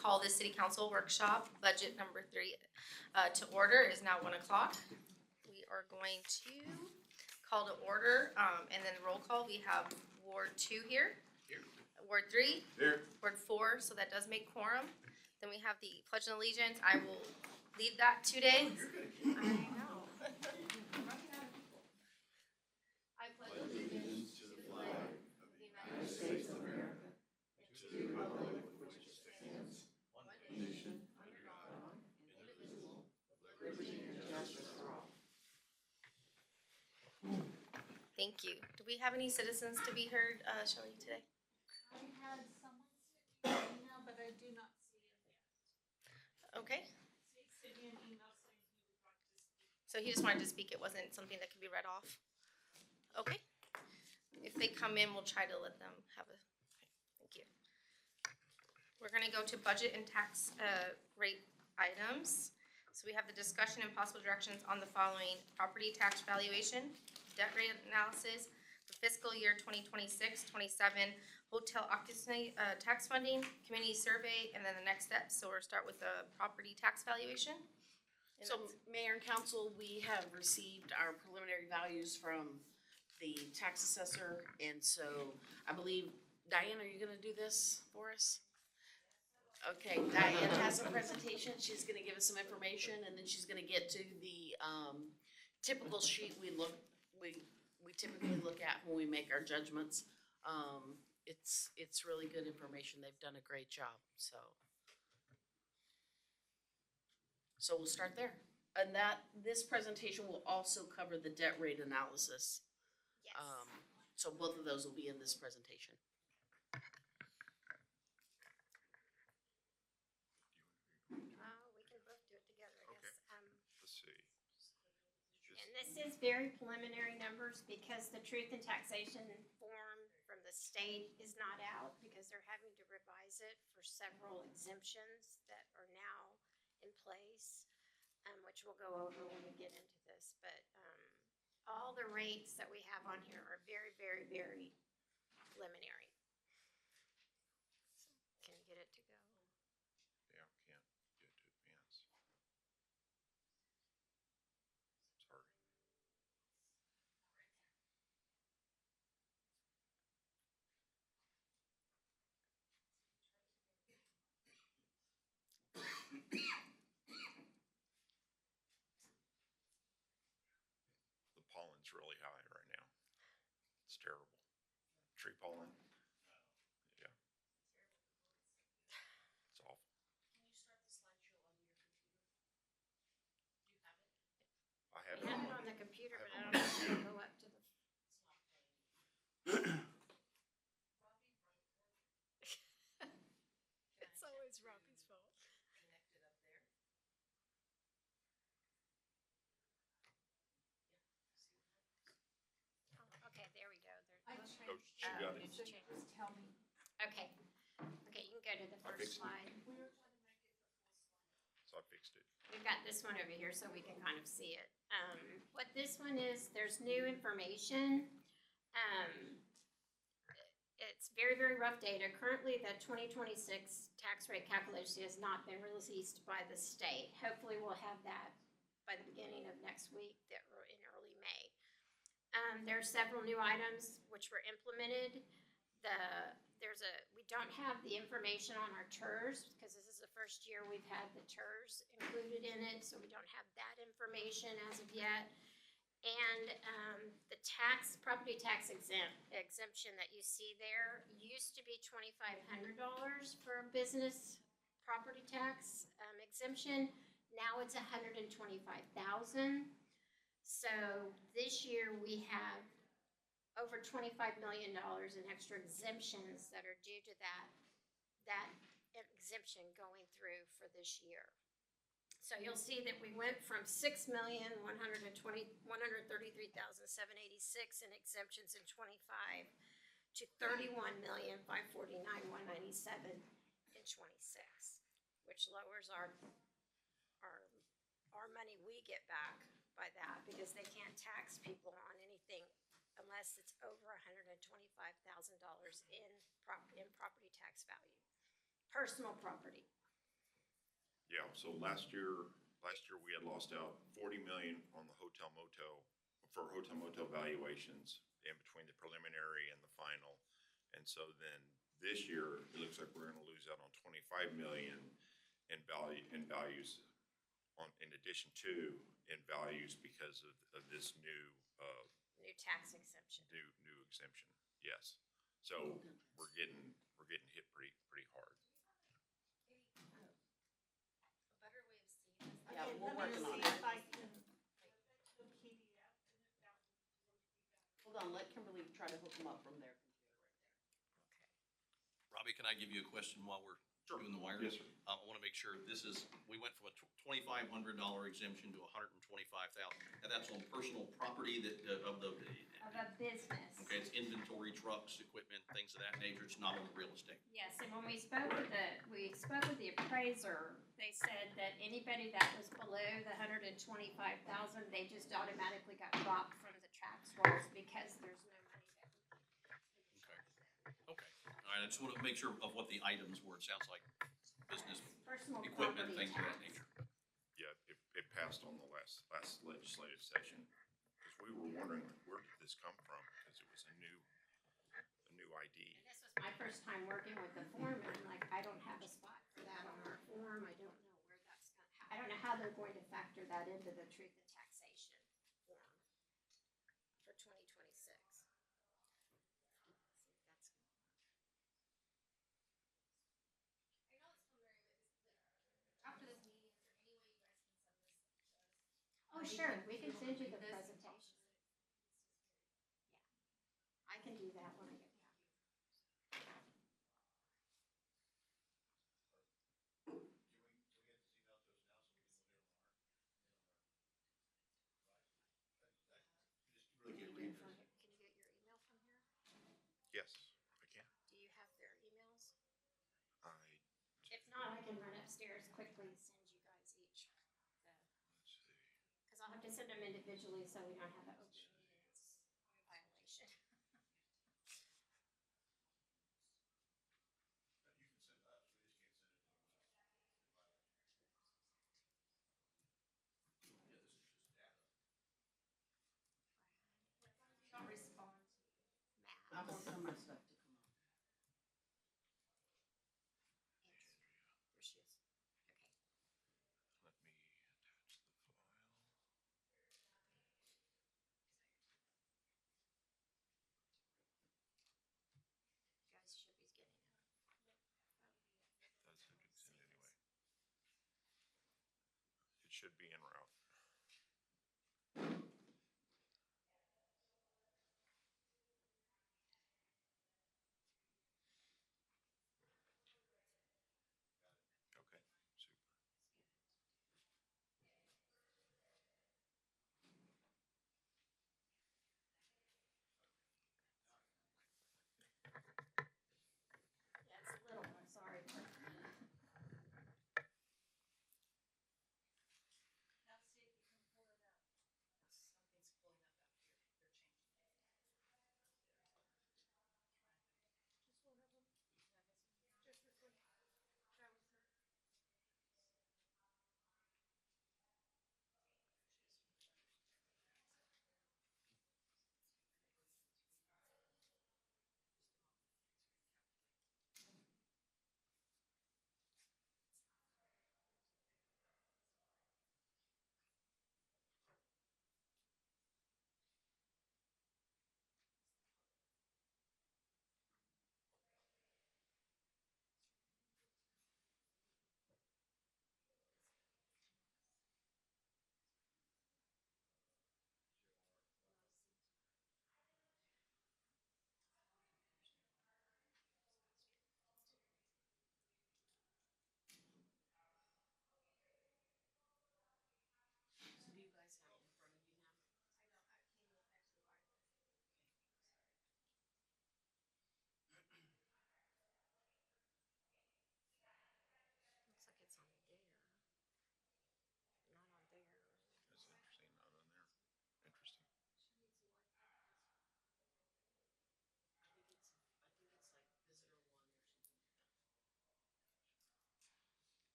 call this city council workshop, budget number 3, to order. It is now 1 o'clock. We are going to call to order, and then roll call. We have Ward 2 here. Here. Ward 3. Here. Ward 4, so that does make quorum. Then we have the Pledge of Allegiance. I will lead that today. I know. I pledge allegiance to the flag of the United States of America and to the republic for which it stands, one nation, under God, indivisible, with liberty and justice for all. Thank you. Do we have any citizens to be heard, Shelley, today? I had someone send me an email, but I do not see him yet. Okay. He sent me an email saying he would like to speak. So he just wanted to speak. It wasn't something that could be read off. Okay. If they come in, we'll try to let them have a. Thank you. We're going to go to budget and tax rate items. So we have the discussion and possible directions on the following: property tax valuation, debt rate analysis, the fiscal year 2026-27 hotel occupancy tax funding, community survey, and then the next step. So we'll start with the property tax valuation. And So Mayor and Council, we have received our preliminary values from the tax assessor, and so I believe, Diane, are you gonna do this for us? Okay, Diane has a presentation, she's gonna give us some information, and then she's gonna get to the, typical sheet we typically look at when we make our judgments. It's really good information, they've done a great job, so. So we'll start there. And this presentation will also cover the debt rate analysis. yes. So both of those will be in this presentation. We can both do it together, I guess. Let's see. And this is very preliminary numbers because the truth in taxation form from the state is not out because they're having to revise it for several exemptions that are now in place, which we'll go over when we get into this. But all the rates that we have on here are very, very, very preliminary. So, can you get it to go? Yeah, can't get to advance. Sorry. The pollen's really high right now. It's terrible. Tree pollen. Yeah. It's awful. Can you start the slideshow on your computer? Do you have it? I have We have it it on the computer, but I don't know if it'll go up to the. It's always Robbie's fault. Connected up there. Oh, okay, there we go. I There's, changed she got it. So you just tell me. okay, okay, you can go to the I first fixed it. slide. We were trying to make it the full slide. So I fixed it. We've got this one over here so we can kind of see it. What this one is, there's new information. It's very, very rough data. Currently, the 2026 tax rate calculation has not been released by the state. Hopefully, we'll have that by the beginning of next week, that we're in early May. There are several new items which were implemented. We don't have the information on our TERS because this is the first year we've had the TERS included in it, so we don't have that information as of yet. And the property tax exemption that you see there used to be $2,500 for a business property tax exemption. Now it's $125,000. So this year we have over $25 million in extra exemptions that are due to that exemption going through for this year. So you'll see that we went from $6,133,786 in exemptions in 25 to $31,549,197 in 26, which lowers our money we get back by that because they can't tax people on anything unless it's over $125,000 in property tax value, personal property. Yeah, so last year we had lost out 40 million on the hotel motel, for hotel motel valuations in between the preliminary and the final. And so then this year, it looks like we're gonna lose out on 25 million in values in addition to in values because of this new, New tax exemption. new exemption, yes. So we're getting hit pretty hard. A better way of seeing this. Yeah, Okay, we're let me working on see it. if I can the PDF and if that would be better. Hold on, let Kimberly try to hook them up from their computer right there. Robbie, can I give you a question while we're doing the wiring? Yes, sir. I want to make sure we went from a $2,500 exemption to $125,000. And that's on personal property Of a business. okay, it's inventory, trucks, equipment, things of that nature. It's not on the real estate. Yes, and when we spoke with the appraiser, they said that anybody that was below the 125,000, they just automatically got dropped from the tax rolls because there's no money there. Okay. All right, I just want to make sure of what the items were. It sounds like business Personal equipment, property things of that tax. nature. Yeah, it passed on the last legislative session, because we were wondering, where did this come from? Because it was a new ID. And this was my first time working with the form, and I'm like, I don't have a spot for that on our form. I don't know where that's I don't know how they're going to factor that into the truth in taxation form for 2026. After this meeting, is there any way you guys can send this? Oh, sure, we can send you the presentation. Yeah, I can do that when I get back. Can you get your email from here? Yes, I can. Do you have their emails? I, If not, I can run upstairs quickly and send you guys each let's see. because I'll have to send them individually so we don't have an open meetings violation. I'll respond to Matt. I'm working on my stuff to come up. There she is. Okay. Let me attach the file. You guys should be getting it. That's subject send anyway. It should be en route. Okay, super. Yeah, it's a little one, sorry. Now, see,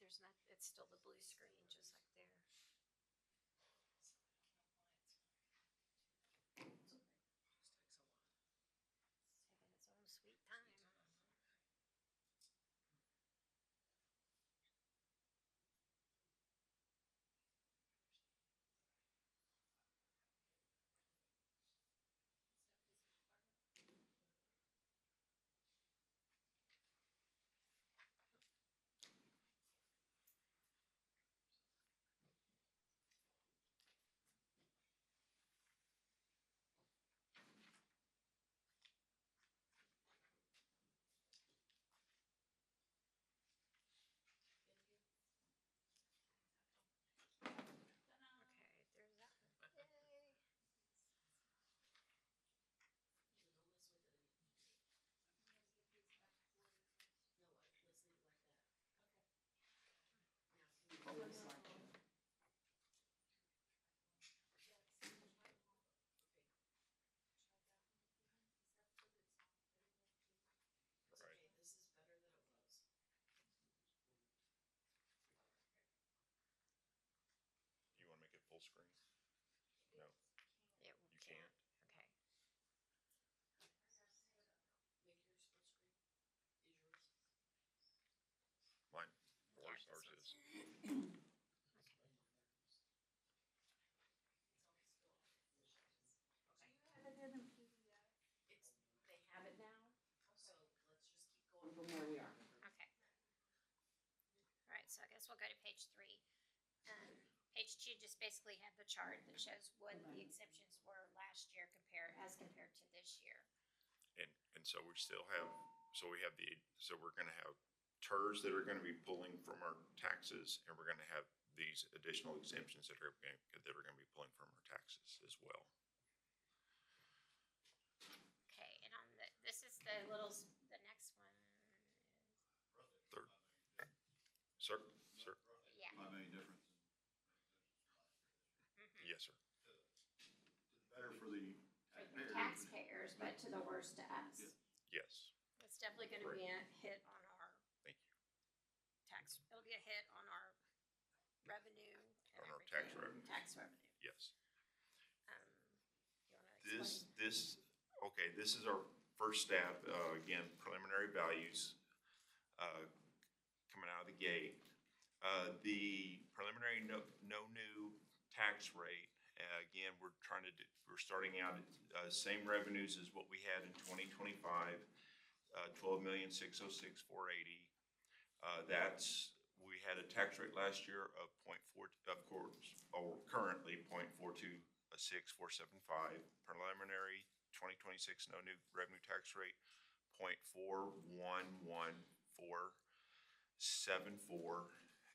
there's not, it's still the blue screen, just like there. Taking its own sweet time. Okay, there's that one. Yay. Right. This is better than it was. You wanna make it full screen? No, Yeah, you can't. okay. Make yours full screen. Is yours? Mine, Yeah, ours this is. Okay. Do you have it in a PDF? It's, they have it now, so let's just keep going from where we are. Okay. All right, so I guess we'll go to page 3. Page 2 just basically had the chart that shows what the exemptions were last year compared to this year. And so we still have, so we're gonna have TERS that are gonna be pulling from our taxes, and we're gonna have these additional exemptions that are gonna be pulling from our taxes as well. Okay, and on this is the the next one. Third. Sir, Yeah. $5 million difference. yes, sir. Better for the For the taxpayer. taxpayers, but to the worst to us. Yes, It's definitely gonna be a hit on our thank you. tax, it'll be a hit on our revenue and On our tax everything. revenue. Tax revenue. Yes. You wanna explain? Okay, this is our first stab, again, preliminary values, coming out of the gate. The preliminary no new tax rate, again, we're starting out at, same revenues as what we had in 2025, 12,606,480. We had a tax rate last year of 0.4, of course, or currently 0.426475. Preliminary 2026 no new revenue tax rate 0.411474,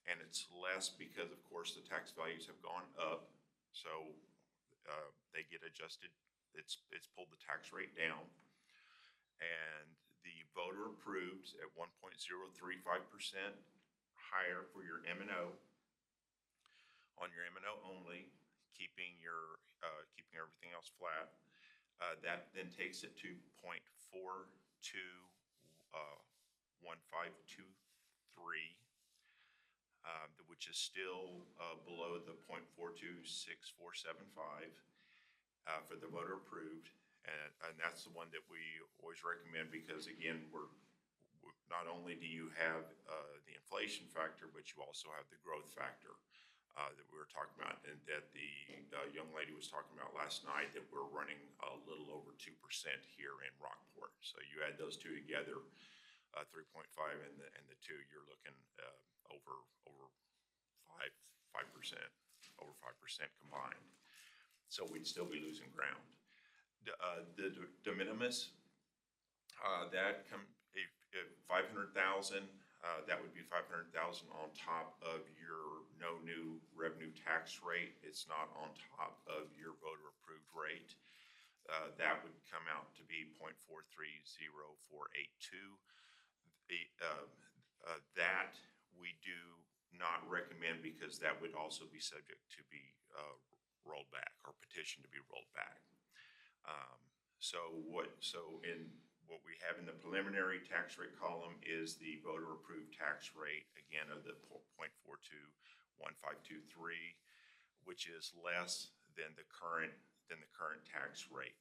and it's less because, of course, the tax values have gone up, so they get adjusted. It's pulled the tax rate down, and the voter approved at 1.035% higher for your M&O. On your M&O only, keeping everything else flat. That then takes it to 0.421523, which is still below the 0.426475 for the voter approved. And that's the one that we always recommend because, again, not only do you have the inflation factor, but you also have the growth factor that we were talking about, and that the young lady was talking about last night, that we're running a little over 2% here in Rockport. So you add those two together, 3.5 and the 2, you're looking over 5%, over 5% combined. So we'd still be losing ground. The de minimis, if 500,000, that would be 500,000 on top of your no new revenue tax rate. It's not on top of your voter approved rate. That would come out to be 0.430482. That we do not recommend because that would also be subject to be rolled back or petitioned to be rolled back. So in what we have in the preliminary tax rate column is the voter-approved tax rate, again, of the 0.421523, which is less than the current tax rate.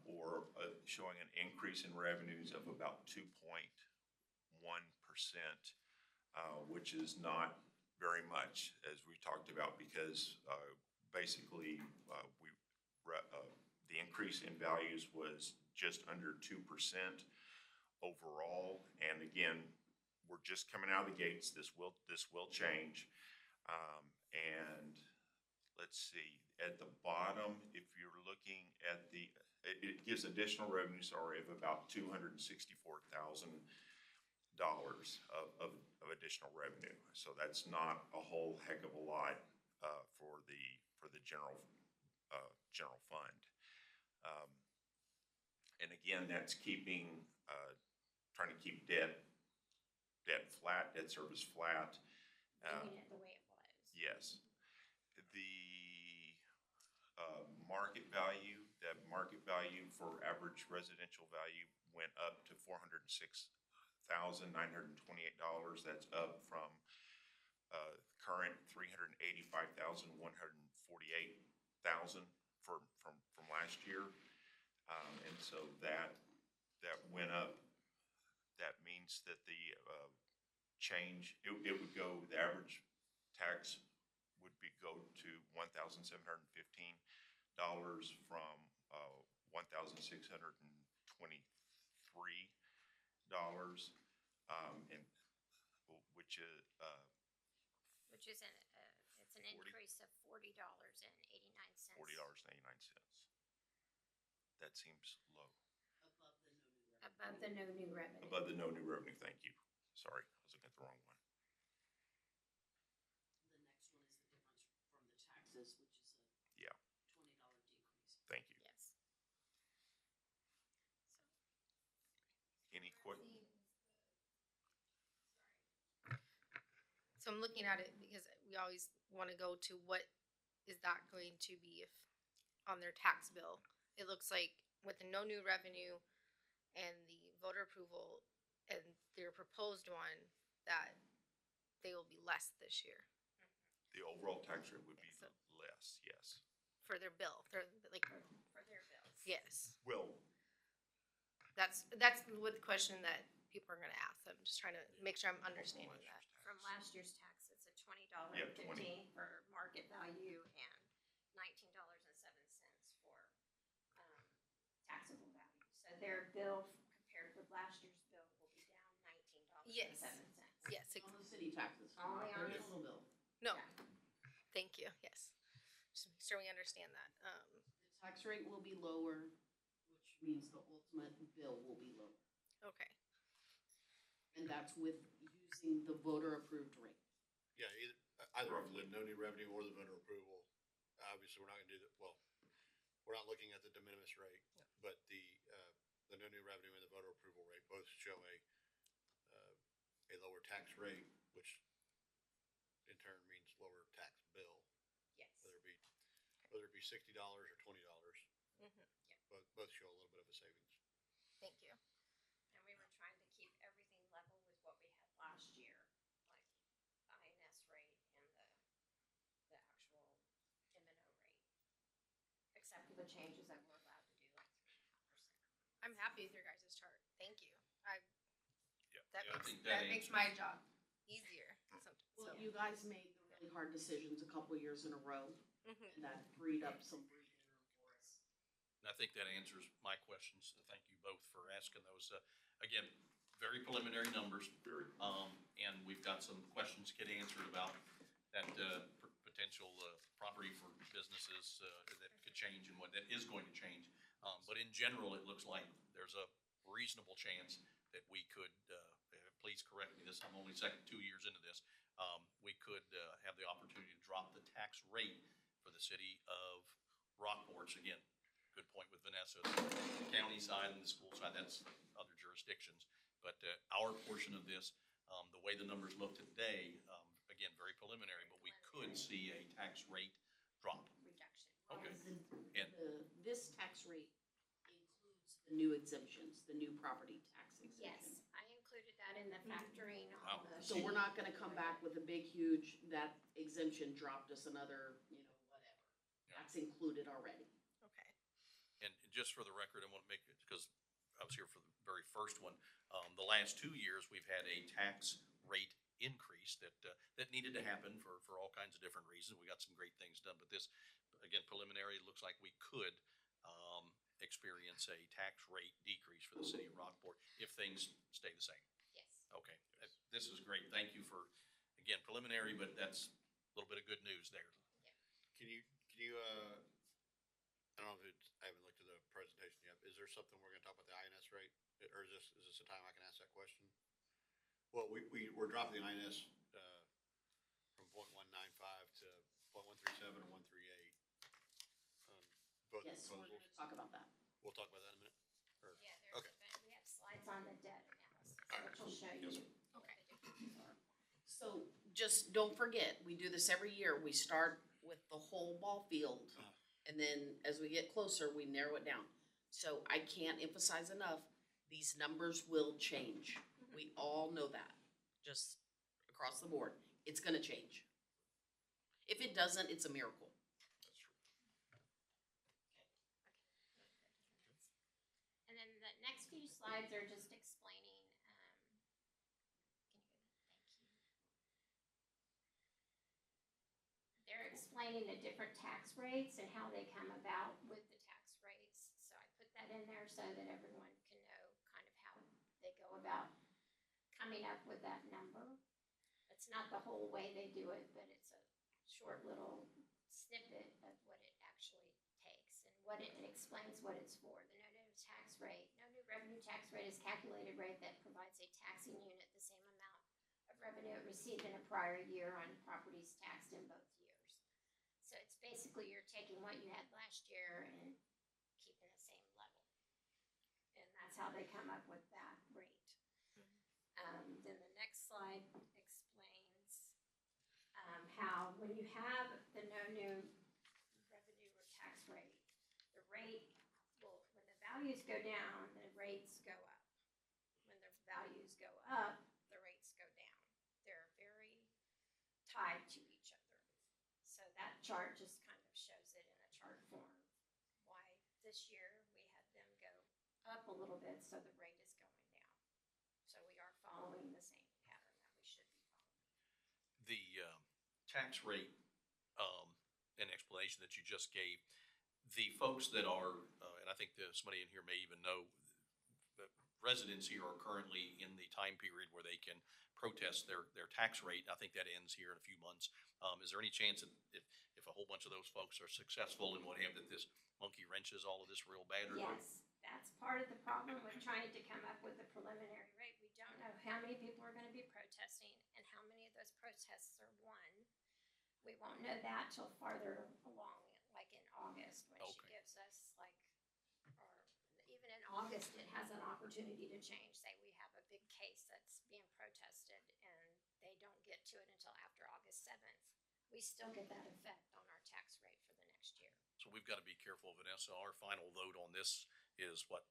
Or showing an increase in revenues of about 2.1%, which is not very much, as we talked about, because basically the increase in values was just under 2% overall. And again, we're just coming out of the gates. This will change. And let's see, at the bottom, if you're looking at it gives additional revenue, of about $264,000 of additional revenue. So that's not a whole heck of a lot for the general fund. And again, that's trying to keep debt flat, debt service flat. Leaving it the way it was. Yes. The market value for average residential value went up to $406,928. That's up from current $385,148,000 from last year. And so that went up. That means that the change, it would go, the average tax would go to $1,715 from $1,623, and which is It's an 40. increase of $40.89. $40.89. That seems low. Above the no new revenue. Above the no new revenue. Thank you. Sorry, I was looking at the wrong one. The next one is the difference from the taxes, which is a Yeah. $20 decrease. Thank you. Yes. Any questions? So I'm looking at it because we always want to go to what is that going to be if on their tax bill. It looks like with the no new revenue and the voter approval and their proposed one, that they will be less this year The overall tax rate would be So- less, yes. for their bill. For their bills. yes, Well, that's what the question that people are going to ask. I'm just trying to make sure I'm understanding that. From last year's tax, it's a $20.15 Yeah, 20. for market value and $19.07 for taxable value. So their bill compared with last year's bill will be down $19.07. Yes, On the city taxes. Only on Their the- little bill. no, Yeah. thank you. Yes, just make sure we understand that. The tax rate will be lower, which means the ultimate bill will be lower. Okay. And that's with using the voter-approved rate. Yeah, either of the no new revenue or the voter approval. Obviously, we're not gonna do that, well, we're not looking at the de minimis rate, but the no new revenue and the voter approval rate both show a lower tax rate, which in turn means lower tax bill, Yes. whether it be $60 or $20. Mhm. Both show a little bit of a savings. Thank you. And we were trying to keep everything level with what we had last year, like the INS rate and the actual M&O rate. Except for the changes that we're allowed to do, like 3.5%. I'm happy with your guys' chart. Thank you. Yeah, That yeah, I makes think that that makes answers- my job easier. Well, you guys made the really hard decisions a couple years in a row, Mhm. and that freed up some breathing room for us. And I think that answers my questions. Thank you both for asking those. Again, very preliminary numbers. And we've got some questions to get answered about that potential property for businesses that could change and what that is going to change. But in general, it looks like there's a reasonable chance that we could, please correct me, I'm only 2 years into this, we could have the opportunity to drop the tax rate for the city of Rockport. Again, good point with Vanessa, the county side and the school side, that's other jurisdictions. But our portion of this, the way the numbers look today, again, very preliminary, but we could see a tax rate drop. Reduction. Okay. This tax rate includes the new exemptions. property tax exemption. Yes, I included that in the factoring Wow. on the. So we're not gonna come back with a big, huge, that exemption dropped us another, whatever. That's included already. Okay. And just for the record, I want to make it, because I was here for the very first one, the last 2 years, we've had a tax rate increase that needed to happen for all kinds of different reasons. We got some great things done, but this, again, preliminary, it looks like we could, experience a tax rate decrease for the city of Rockport if things stay the same. Yes. Okay, this is great. Thank you for, again, preliminary, but that's a little bit of good news there. Can you, I don't know if it's, I haven't looked at the presentation yet. Is there something we're gonna talk about the INS rate? Or is this a time I can ask that question? Well, we're dropping the INS, from 0.195 to 0.137 or 138. Both Yes, we're proposals. gonna talk about that. We'll talk about that in a minute. Or- Yeah, Okay. we have slides on the debt analysis, Alright. which will show you. Yes, sir. what the differences are. So just don't forget, we do this every year. We start with the whole ball field. And then as we get closer, we narrow it down. So I can't emphasize enough, these numbers will change. We all know that, just across the board. It's gonna change. If it doesn't, it's a miracle. That's true. And then the next few slides are just explaining, can you go to, thank you. They're explaining the different tax rates and how they come about with the tax rates. So I put that in there so that everyone can know kind of how they go about coming up with that number. It's not the whole way they do it, but it's a short little snippet of what it actually takes and what it explains what it's for. The no new tax rate, no new revenue tax rate is calculated rate that provides a taxing unit the same amount of revenue it received in a prior year on properties taxed in both years. So it's basically you're taking what you had last year and keeping the same level. And that's how they come up with that rate. Then the next slide explains how when you have the no new revenue or tax rate, the rate will, when the values go down, the rates go up. When the values go up, the rates go down. They're very tied to each other. So that chart just kind of shows it in a chart form, why this year we had them go up a little bit, so the rate is going down. So we are following the same pattern that we should be following. The tax rate and explanation that you just gave, the folks that are, and I think that somebody in here may even know, the residents here are currently in the time period where they can protest their tax rate. I think that ends here in a few months. Is there any chance that if a whole bunch of those folks are successful and what have, that this monkey wrenches all of this real bad? Or Yes, that's part of the problem with trying to come up with a preliminary rate. We don't know how many people are gonna be protesting and how many of those protests are won. We won't know that till farther along, like in August, when she Okay. gives us like, or even in August, it has an opportunity to change. Say we have a big case that's being protested and they don't get to it until after August 7th. We still get that effect on our tax rate for the next year. So we've got to be careful, Vanessa. Our final vote on this is what,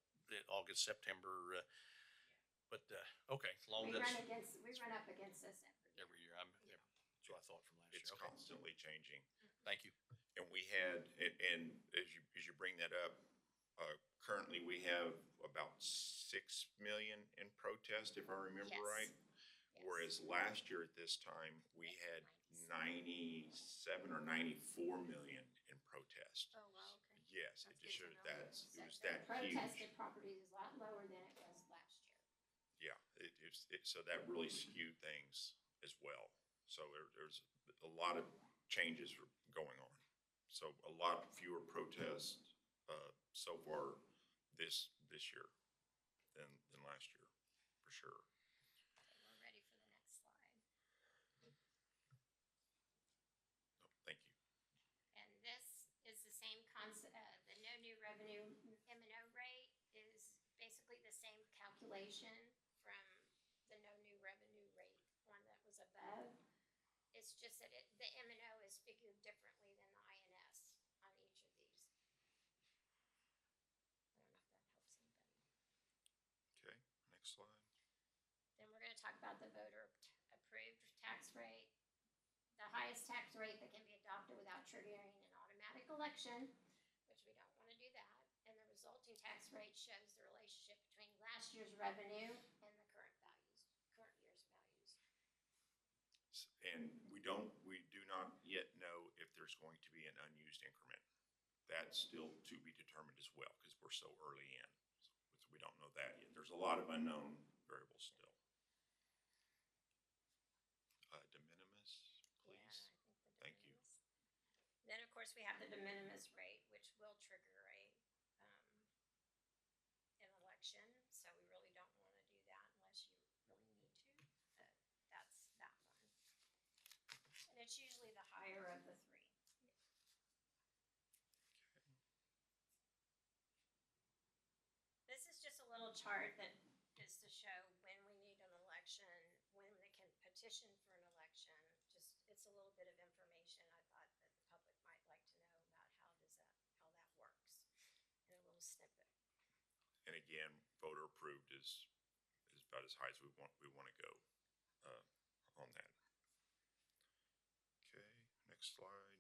August, September, okay, as long We as run that's up against this every year. every year. That's what I thought from last year. It's Okay, constantly changing. thank you. And we had, and as you bring that up, currently we have about 6 million in protest, if I remember Yes. right. Yes. Whereas last year at this time, we had 97 or 94 million in protest. Oh, wow, okay. Yes, it That's just good to showed know. it So was the that huge. protested properties is a lot lower than it was last year. Yeah, so that really skewed things as well. So there's a lot of changes going on. So a lot fewer protests, so far this year than last year, for sure. So we're ready for the next slide. So, thank you. And this is the same concept, the no new revenue M&O rate is basically the same calculation from the no new revenue rate one that was above. It's just that the M&O is figured differently than the INS on each of these. I don't know if that helps anybody. talk about the voter-approved tax rate. The highest tax rate that can be adopted without triggering an automatic election, which we don't want to do that. And the resulting tax rate shows the relationship between last year's revenue and the current year's values. And we do not yet know if there's going to be an unused increment. That's still to be determined as well, because we're so early in. So we don't know that yet. There's a lot of unknown variables still. De minimis, please. Yeah, I think the de Thank you. minimis. Then, of course, we have the de minimis rate, which will trigger an election. So we really don't want to do that unless you really need to. But that's that one. And it's usually the higher of the three. This is just a little chart that is to show when we need an election, when they can petition for an election. Just, it's a little bit of information I thought that the public might like to know about how that works in a little snippet. And again, voter approved is about as high as we want to go on that. Okay, next slide.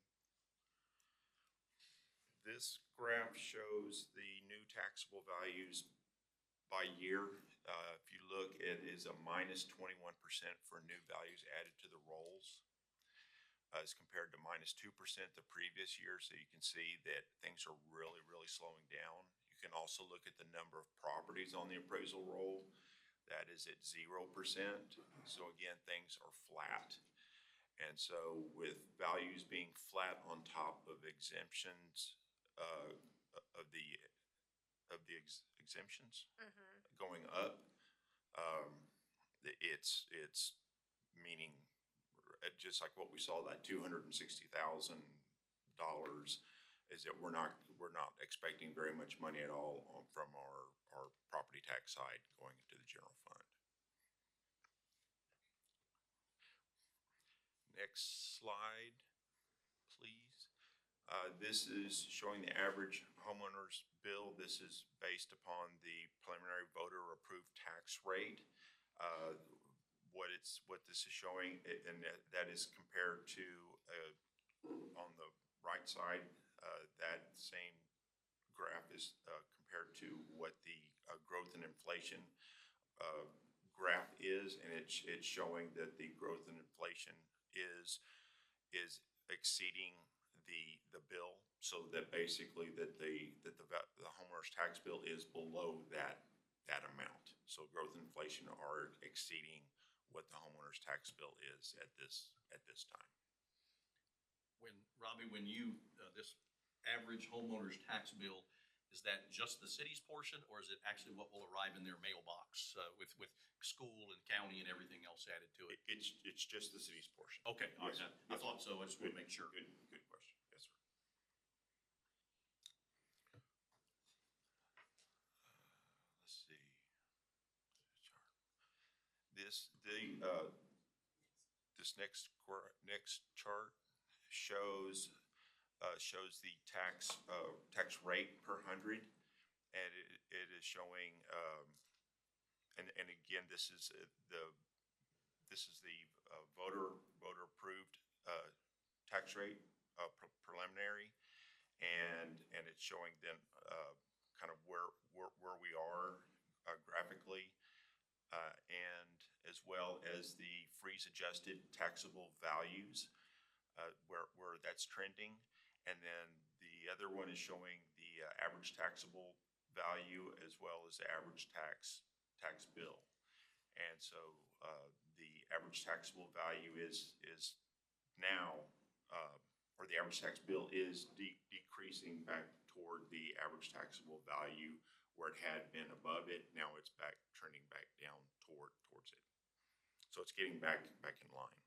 This graph shows the new taxable values by year. If you look, it is a minus 21% for new values added to the rolls, as compared to minus 2% the previous year. So you can see that things are really, really slowing down. You can also look at the number of properties on the appraisal roll. That is at 0%. So again, things are flat. And so with values being flat on top of exemptions, exemptions going up, it's meaning just like what we saw, that $260,000 is that we're not expecting very much money at all from our property tax side going into the general fund. Next slide, please. This is showing the average homeowner's bill. This is based upon the preliminary voter approved tax rate. What this is showing, and that is compared to on the right side, that same graph is compared to what the growth and inflation graph is, and it's showing that the growth and inflation is exceeding the bill, so that basically that the homeowner's tax bill is below that amount. So growth and inflation are exceeding what the homeowner's tax bill is at this time. When you this average homeowner's tax bill, is that just the city's portion, or is it actually what will arrive in their mailbox with school and county and everything else added to it? It's just the city's portion. Okay, Yes, I thought so. I just want to make sure. Good question. Yes, sir. Let's see. This next chart shows the tax rate per hundred, and it is showing and again, this is the voter approved tax rate preliminary, and it's showing then kind of where we are graphically, and as well as the freeze adjusted taxable values, where that's trending. And then the other one is showing the average taxable value as well as the average tax bill. And so the average taxable value is now, or the average tax bill is decreasing back toward the average taxable value where it had been above it. Now it's trending back down towards it. So it's getting back in line.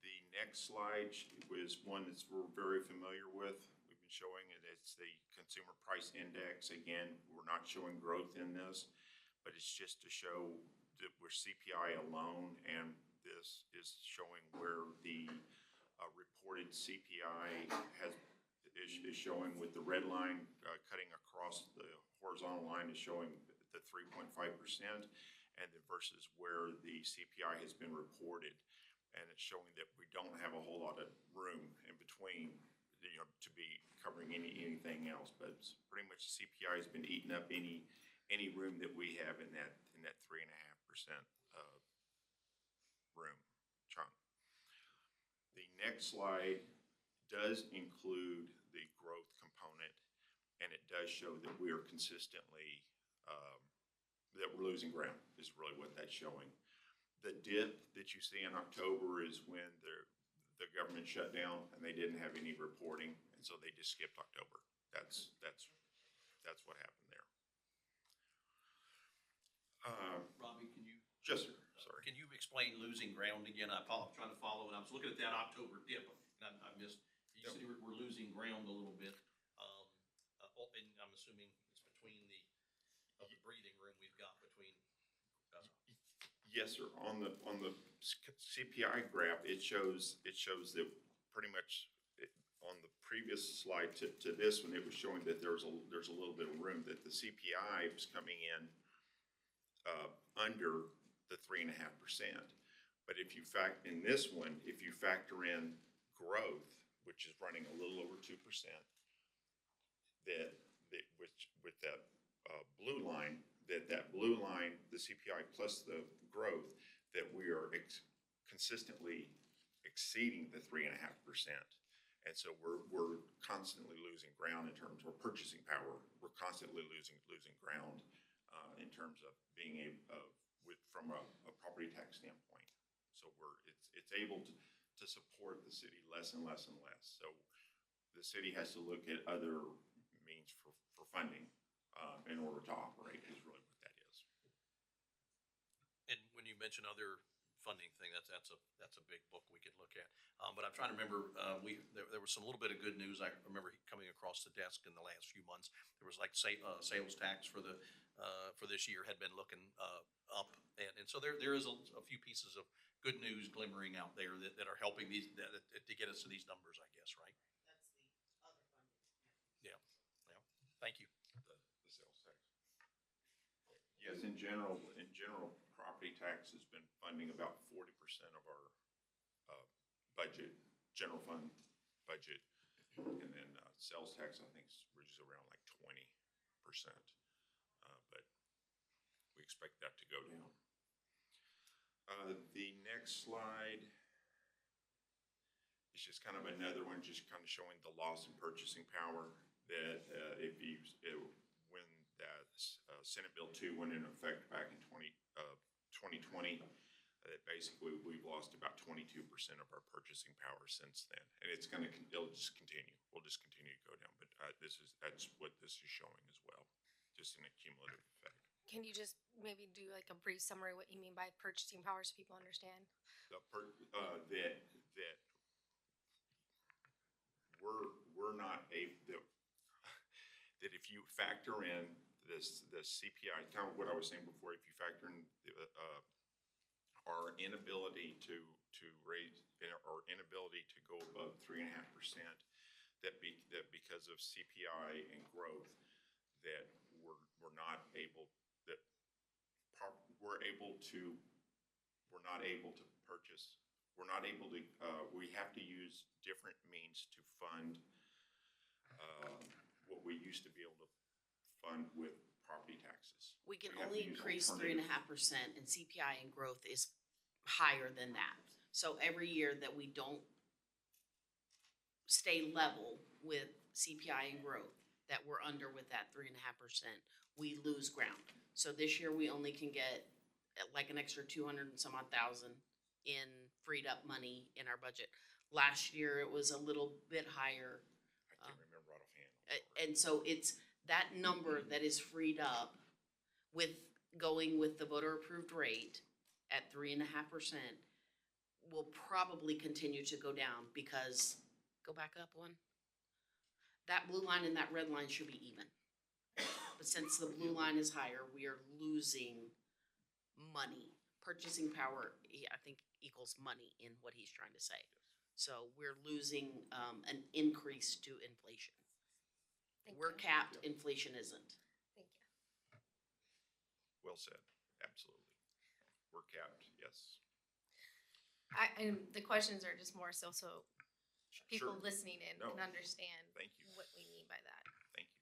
The next slide was one that we're very familiar with. We've been showing it. It's the Consumer Price Index. Again, we're not showing growth in this, but it's just to show that we're CPI alone, and this is showing where the reported CPI is showing, with the red line cutting across the horizontal line is showing the 3.5%, and then versus where the CPI has been reported. And it's showing that we don't have a whole lot of room in between, you know, to be covering anything else. But it's pretty much CPI has been eating up any room that we have in that 3.5% room chunk. The next slide does include the growth component, and it does show that we are consistently, that we're losing ground is really what that's showing. The dip that you see in October is when the government shut down and they didn't have any reporting, and so they just skipped October. That's what happened there. Robbie, can you? Yes, sir. Sorry. Can you explain losing ground again? I'm trying to follow, and I was looking at that October dip, and I missed, you said we're losing ground a little bit. And I'm assuming it's between the breathing room we've got between. Yes, sir. On the CPI graph, it shows that pretty much on the previous slide to this one, it was showing that there's a little bit of room, that the CPI was coming in under the 3.5%. But if you in this one, if you factor in growth, which is running a little over 2%, which with that blue line, that blue line, the CPI plus the growth, that we are consistently exceeding the 3.5%. And so we're constantly losing ground in terms of purchasing power. We're constantly losing ground in terms of being from a property tax standpoint. So it's able to support the city less and less and less. So the city has to look at other means for funding in order to operate, is really what that is. And when you mention other funding thing, that's a big book we could look at. But I'm trying to remember, there was some little bit of good news. I remember coming across the desk in the last few months. There was like sales tax for this year had been looking up, and so there is a few pieces of good news glimmering out there that are helping to get us to these numbers, I guess, right? That's the other funding. Yeah. Thank you. The sales tax. Yes, in general, property tax has been funding about 40% of our budget, general fund budget, and then sales tax, I think, is around like 20%. But we expect that to go down. The next slide is just kind of another one, just kind of showing the loss in purchasing power. That when that Senate Bill 2 went into effect back in 2020, that basically we've lost about 22% of our purchasing power since then, and it'll just continue. We'll just continue to go down, but that's what this is showing as well, just an accumulative effect. Can you just maybe do like a brief summary what you mean by purchasing power so people understand? That we're not that if you factor in the CPI, kind of what I was saying before, if you factor in our inability to raise, our inability to go above 3.5%, that because of CPI and growth, that we're not able to purchase. We're not able to. We have to use different means to fund what we used to be able to fund with property taxes. We can have to only use increase alternative. 3.5%, and CPI and growth is higher than that. So every year that we don't stay level with CPI and growth, that we're under with that 3.5%, we lose ground. So this year we only can get like an extra 200 and some odd thousand in freed up money in our budget. Last year it was a little bit higher. I can't remember right offhand. And so it's that number that is freed up with going with the voter approved rate at 3.5% will probably continue to go down because, go back up one. That blue line and that red line should be even. But since the blue line is higher, we are losing money. Purchasing power, I think, equals money in what he's trying to say. So we're losing an increase to inflation. Thank We're you. capped, inflation isn't. Thank you. Well said. Absolutely. we're capped, yes. And the questions are just more so people Sure. listening in No. can understand Thank you. what we mean by that. Thank you.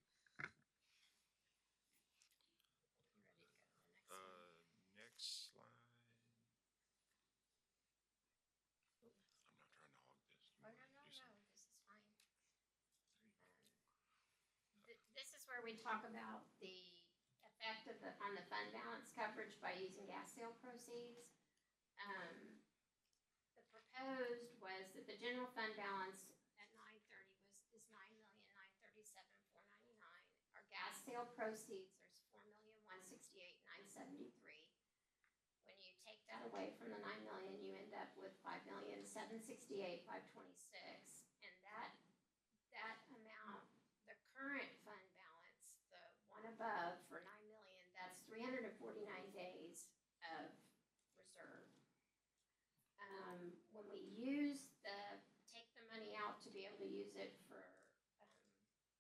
Next slide. I'm not trying to hog this. You Oh, wanna do something? this is fine. This is where we talk about the effect of on the fund balance coverage by using gas sale proceeds. The proposed was that the general fund balance at 9/30 is 9,937,499. Our gas sale proceeds is 4,168,973. When you take that away from the 9 million, you end up with 5,768,526, and that amount, the current fund balance, the one above for 9 million, that's 349 days of reserve. When we take the money out to be able to use it for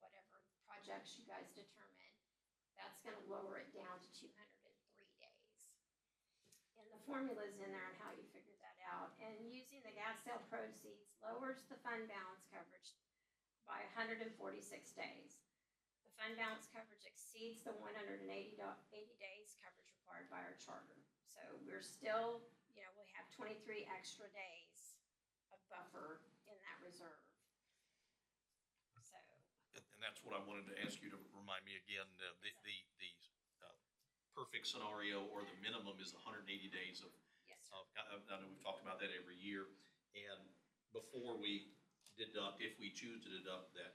whatever projects you guys determine, that's gonna lower it down to 203 days. And the formula's in there on how you figure that out. And using the gas sale proceeds lowers the fund balance coverage by 146 days. The fund balance coverage exceeds the 180 days coverage required by our charter. So we're still, we have 23 extra days of buffer in that reserve. So. And that's what I wanted to ask you to remind me again, the perfect scenario or the minimum is 180 days of, Yes, I know we've talked about that every year. And before we deduct, if we choose to deduct that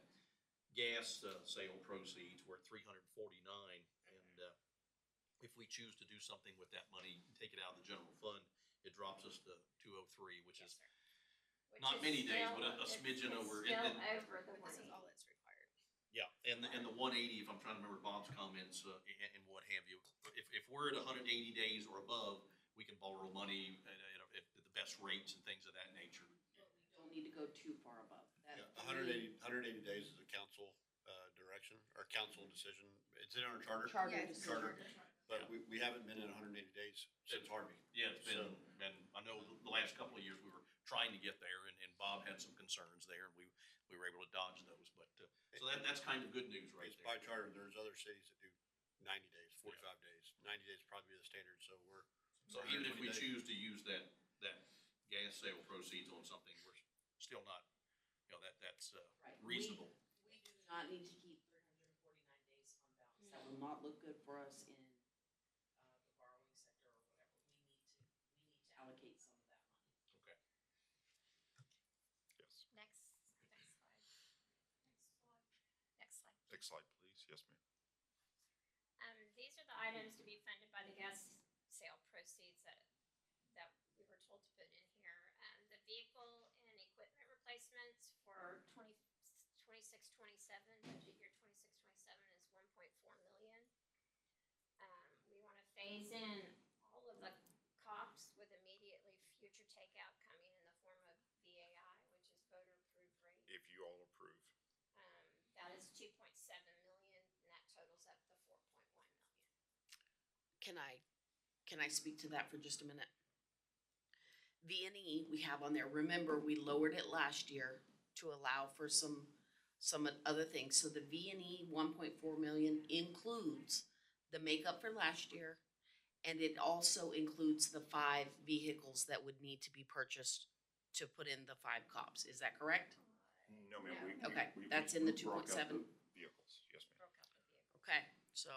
gas sale proceeds, we're at 349. And if we choose to do something with that money, take it out of the general fund, it drops us to 203, which is not many days, but a smidgen over. Still over the This is 180. all that's required. Yeah, and the 180, if I'm trying to remember Bob's comments and what have you, if we're at 180 days or above, we can borrow money at the best rates and things of that nature. We don't need to go too far above that. Yeah, 180 days is a council direction, or council decision. It's in our charter. Charter Yeah, it's decision. But we haven't been at 180 days since Harvey. Yeah, it's been, and I know the last couple of years we were trying to get there, and Bob had some concerns there, and we were able to dodge those, but, so that's kind of good news right It's there. by charter. There's other cities that do 90 days, 45 days. 90 days probably the standard, so we're. So even if we 120 days. choose to use that gas sale proceeds on something, we're still not, that's Right. reasonable. We do not need to keep 349 days fund balance. That will not look good for us in the borrowing sector or whatever. We need to allocate some of that money. Okay. Yes. Next slide. Next slide. Next slide, please. Yes, ma'am. These are the items to be funded by the gas sale proceeds that we were told to put in here. The vehicle and equipment replacements for 26-27, budget year 26-27 is 1.4 million. We want to phase in all of the COPS with immediately future takeout coming in the form of VAI, which is voter approved rate. If you all approve. That is 2.7 million, and that totals up to 4.1 million. Can I speak to that for just a minute? V&E we have on there. Remember, we lowered it last year to allow for some other things. So the V&E 1.4 million includes the makeup for last year, and it also includes the 5 vehicles that would need to be purchased to put in the 5 COPS. Is that correct? No, ma'am. Okay, that's in the broke out 2.7. Vehicles, yes, ma'am. Broke out the vehicle. Okay, so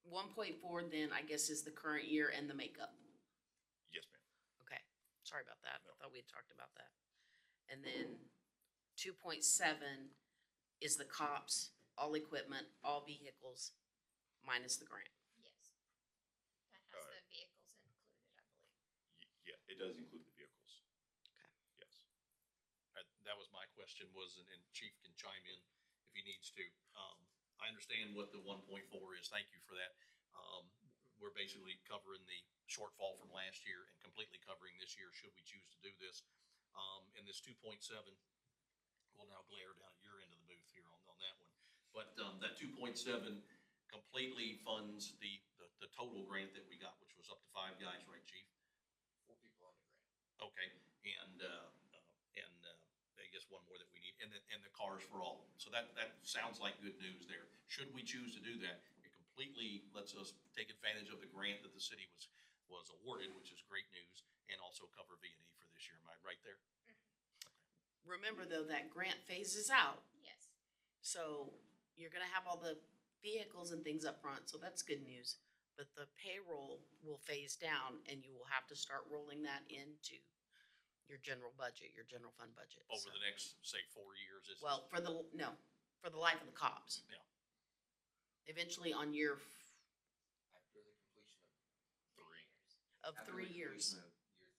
1.4 then I guess is the current year and the makeup. Yes, ma'am. Okay, sorry about that. No. I thought we had talked about that. And then 2.7 is the COPS, all equipment, all vehicles, minus the grant. Yes. That has the vehicles included, I believe. Yeah, it does include the vehicles. Okay. Yes. That was my question was, and Chief can chime in if he needs to. I understand what the 1.4 is. Thank you for that. We're basically covering the shortfall from last year and completely covering this year, should we choose to do this. And this 2.7 will now glare down at your end of the booth here on that one. But that 2.7 completely funds the total grant that we got, which was up to 5 guys, right, chief? 4 people on the grant. Okay, and I guess one more that we need, and the cars for all. So that sounds like good news there. Should we choose to do that, it completely lets us take advantage of the grant that the city was awarded, which is great news, and also cover V&E for this year. Am I right there? Remember though, that grant phases out, Yes. so you're gonna have all the vehicles and things up front, so that's good news. But the payroll will phase down and you will have to start rolling that into your general budget, your general fund budget. Over so. the next, say, 4 years? Well, for the life of the cops. Yeah. Eventually on year After the completion of 3. of after 3 the years. completion of year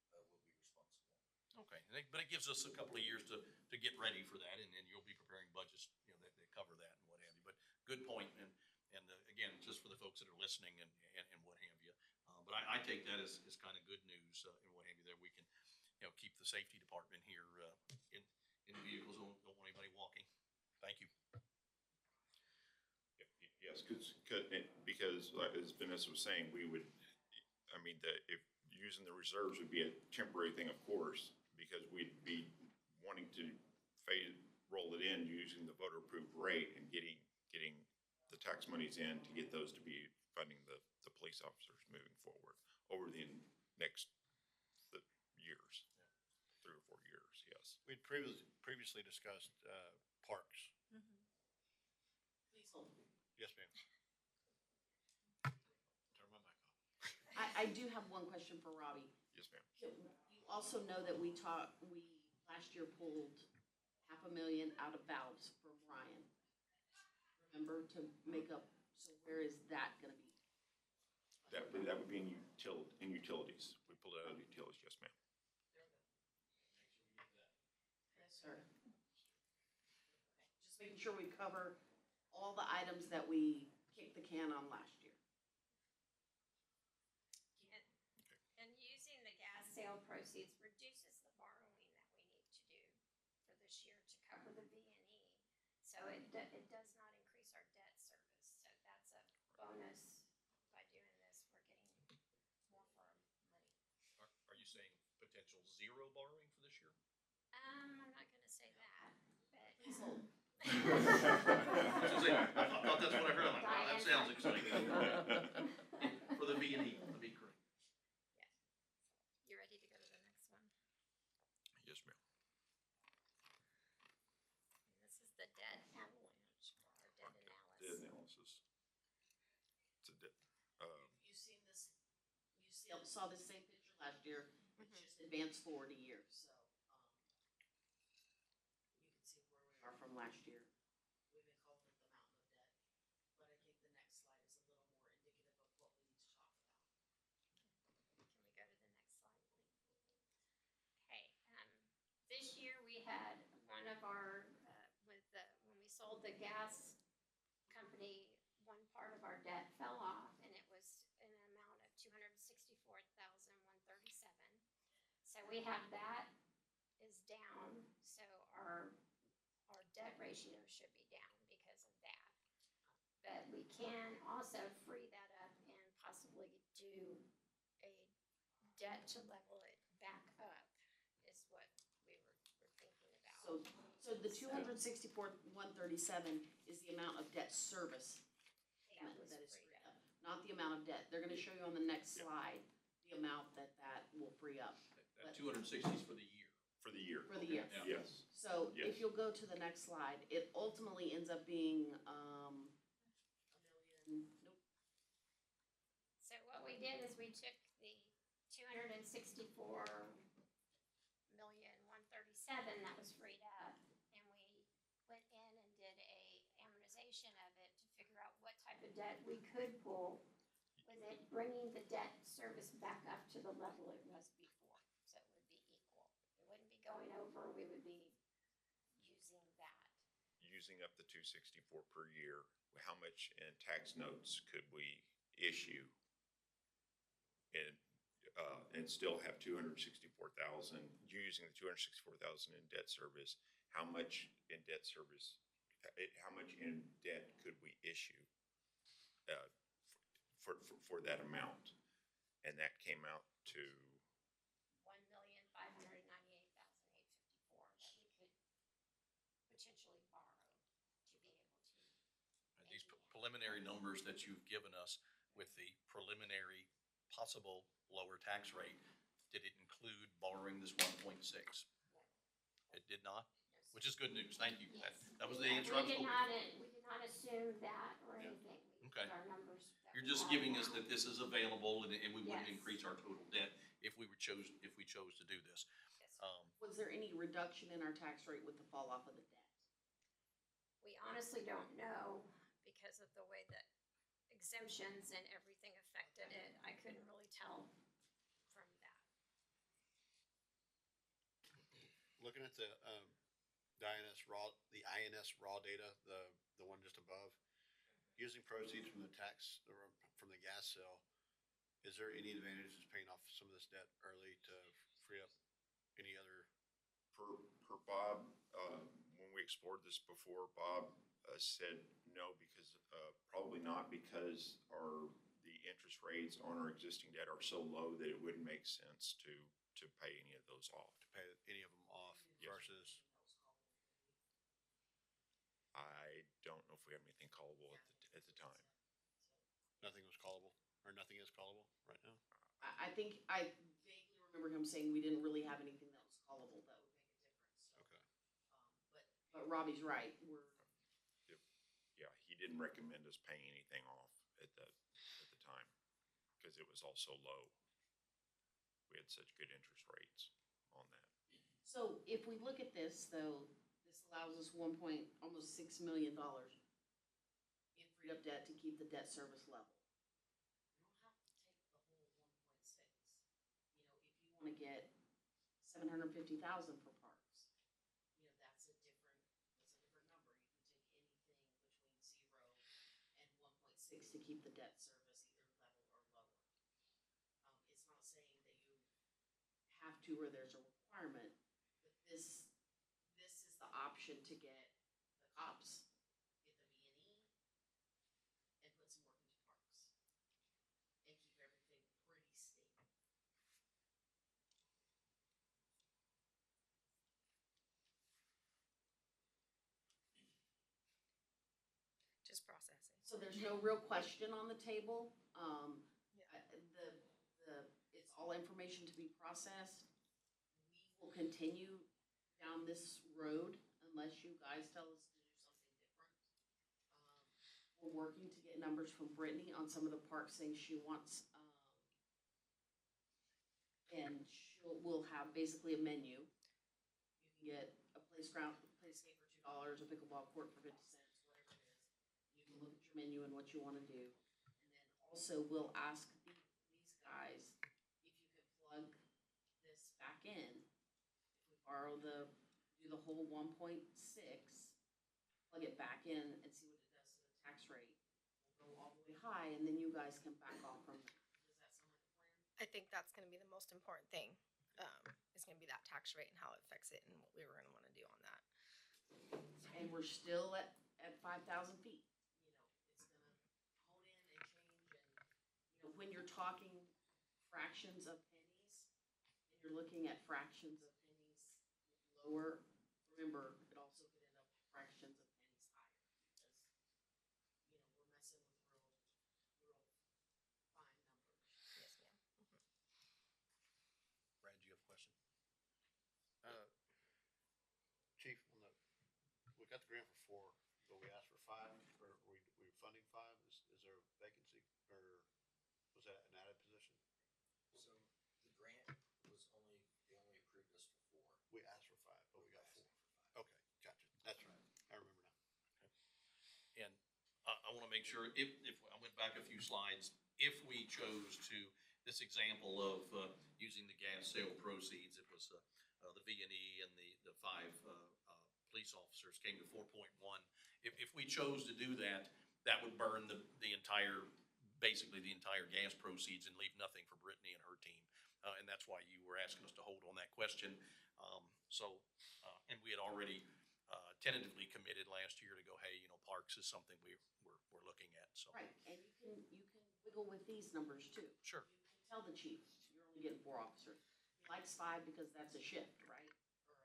3, we'll be responsible. Okay, but it gives us a couple of years to get ready for that, and you'll be preparing budgets, that cover that and what have you. But good point, and again, just for the folks that are listening and what have you. But I take that as kind of good news, and what have you, that we can, keep the safety department here, in vehicles, don't want anybody walking. Thank you. Yes, because like as Vanessa was saying, if using the reserves would be a temporary thing, of course, because we'd be wanting to roll it in using the voter approved rate and getting the tax monies in to get those to be funding the police officers moving forward over the next years, 3 or 4 years, yes. We'd previously discussed, parks. Please hold. Yes, ma'am. Turn my mic off. I do have one question for Robbie. Yes, ma'am. You also know that we last year pulled $500,000 out of valves from Ryan. Remember, to make up, so where is that gonna be? That would be in utilities. We pulled it out of utilities, yes, ma'am. Yes, sir. Just making sure we cover all the items that we kicked the can on last year. And using the gas sale proceeds reduces the borrowing that we need to do for this year to cover the V&E. So it does not increase our debt service. So that's a bonus by doing this. We're getting more for our money. Are you saying potential zero borrowing for this year? I'm not gonna say that, but. Please hold. I thought that's what I heard. I'm like, wow, that sounds exciting. For the V&E, to be correct. You ready to go to the next one? Yes, ma'am. And this is the debt avalanche, or debt analysis. Debt analysis. It's a debt, You've seen this, saw the same picture last year, it's just advanced forward a year, so, you can see where we are from last year. We've been called the mountain of debt, but I think the next slide is a little more indicative of what we need to talk about. Can we go to the next slide, please? Okay, this year we had one of our, when we sold the gas company, one part of our debt fell off, and it was an amount of $264,137. So we have that is down, so our debt ratio should be down because of that. But we can also free that up and possibly do a debt to level it back up, is what we were thinking about. So the 264,137 is the amount of debt service That payment was that is freed freed up, not the amount of debt. They're gonna show you on the next slide, the amount that will free up That 260 is for the year. for the year. for the year. Yeah. Yes. So Yes. if you'll go to the next slide, it ultimately ends up being, So what we did is we took the 264,137,000 that was freed up, and we went in and did a amortization of it to figure out what type of debt we could pull with it, bringing the debt service back up to the level it was before, so it would be equal. It wouldn't be going over, we would be using that. Using up the 264 per year, how much in tax notes could we issue and still have 264,000, using the 264,000 in debt service? How much in debt service, how much in debt could we issue for that amount. And that came out to, $1,598,854 that we could potentially borrow to be able to. These preliminary numbers that you've given us with the preliminary possible lower tax rate, did it include borrowing this 1.6? It did not? Which is good news, thank you. That was the answer I was hoping. We did not assume that or anything. We Okay. put our numbers that You're we just had giving now. us that this is available and we wouldn't Yes. increase our total debt if we chose to do this. Yes. Was there any reduction in our tax rate with the fall off of the debt? We honestly don't know because of the way that exemptions and everything affected it. I couldn't really tell from that. Looking at the INS raw data, the one just above, using proceeds from the tax, or from the gas sale, is there any advantages paying off some of this debt early to free up any other? per Bob, when we explored this before, Bob said no, because, probably not, because the interest rates on our existing debt are so low that it wouldn't make sense to pay any of those off. To pay any of them off Yes. versus, I don't know if we have anything callable at the time. nothing was callable, or nothing is callable right now? I think, I vaguely remember him saying we didn't really have anything that was callable that would make a difference, so. Okay. But Robbie's right, Yeah, he didn't recommend us paying anything off at the time, because it was all so low. We had such good interest rates on that. so if we look at this, though, this allows us almost $6 million in freed up debt to keep the debt service level. We don't have to take the whole 1.6. You know, if you wanna get 750,000 for parks, you know, that's a different number. You can take anything between 0 and 1.6 to keep the debt service either level or lower. It's not saying that you have to or there's a requirement, but this is the option to get the cops, get the B&E, and put some work into parks, and keep everything pretty stable. Just processing. So there's no real question on the table. It's all information to be processed. We will continue down this road unless you guys tell us to do something different. We're working to get numbers from Brittany on some of the parks things she wants. And we'll have basically a menu. You can get a play skate for $2, a pickleball court for 50 cents, whatever it is. You can look at your menu and what you want to do. And then also we'll ask these guys if you can plug this back in. If we do the whole 1.6, plug it back in and see what it does to the tax rate. We'll go all the way high and then you guys can back off from that. Does that sound like a plan? I think that's gonna be the most important thing, is gonna be that tax rate and how it affects it and what we were gonna wanna do on that. And we're still at 5,000 feet. You know, it's gonna hone in and change and, you know, when you're talking fractions of pennies and you're looking at fractions of pennies lower, remember, it also could end up fractions of pennies higher because, you know, we're messing with real fine numbers. Yes, ma'am. Brad, do you have a question? Chief, we got the grant for 4, but we asked for 5, or we funding 5, is there a vacancy, or was that an added position? So the grant was they only approved us for 4. We asked for 5, but we got 4. Asking for 5. Okay, gotcha, that's right, I remember now. And I want to make sure, if I went back a few slides, if we chose to, this example of using the gas sale proceeds, it was the V&E and the 5 police officers came to 4.1. If we chose to do that, that would burn basically the entire gas proceeds and leave nothing for Brittany and her team. And that's why you were asking us to hold on that question. And we had already tentatively committed last year to go, hey, parks is something we're looking at, so. Right, and you can wiggle with these numbers too. Sure. You can tell the chief, you're only getting 4 officers. He likes 5 because that's a shift, right? Or what do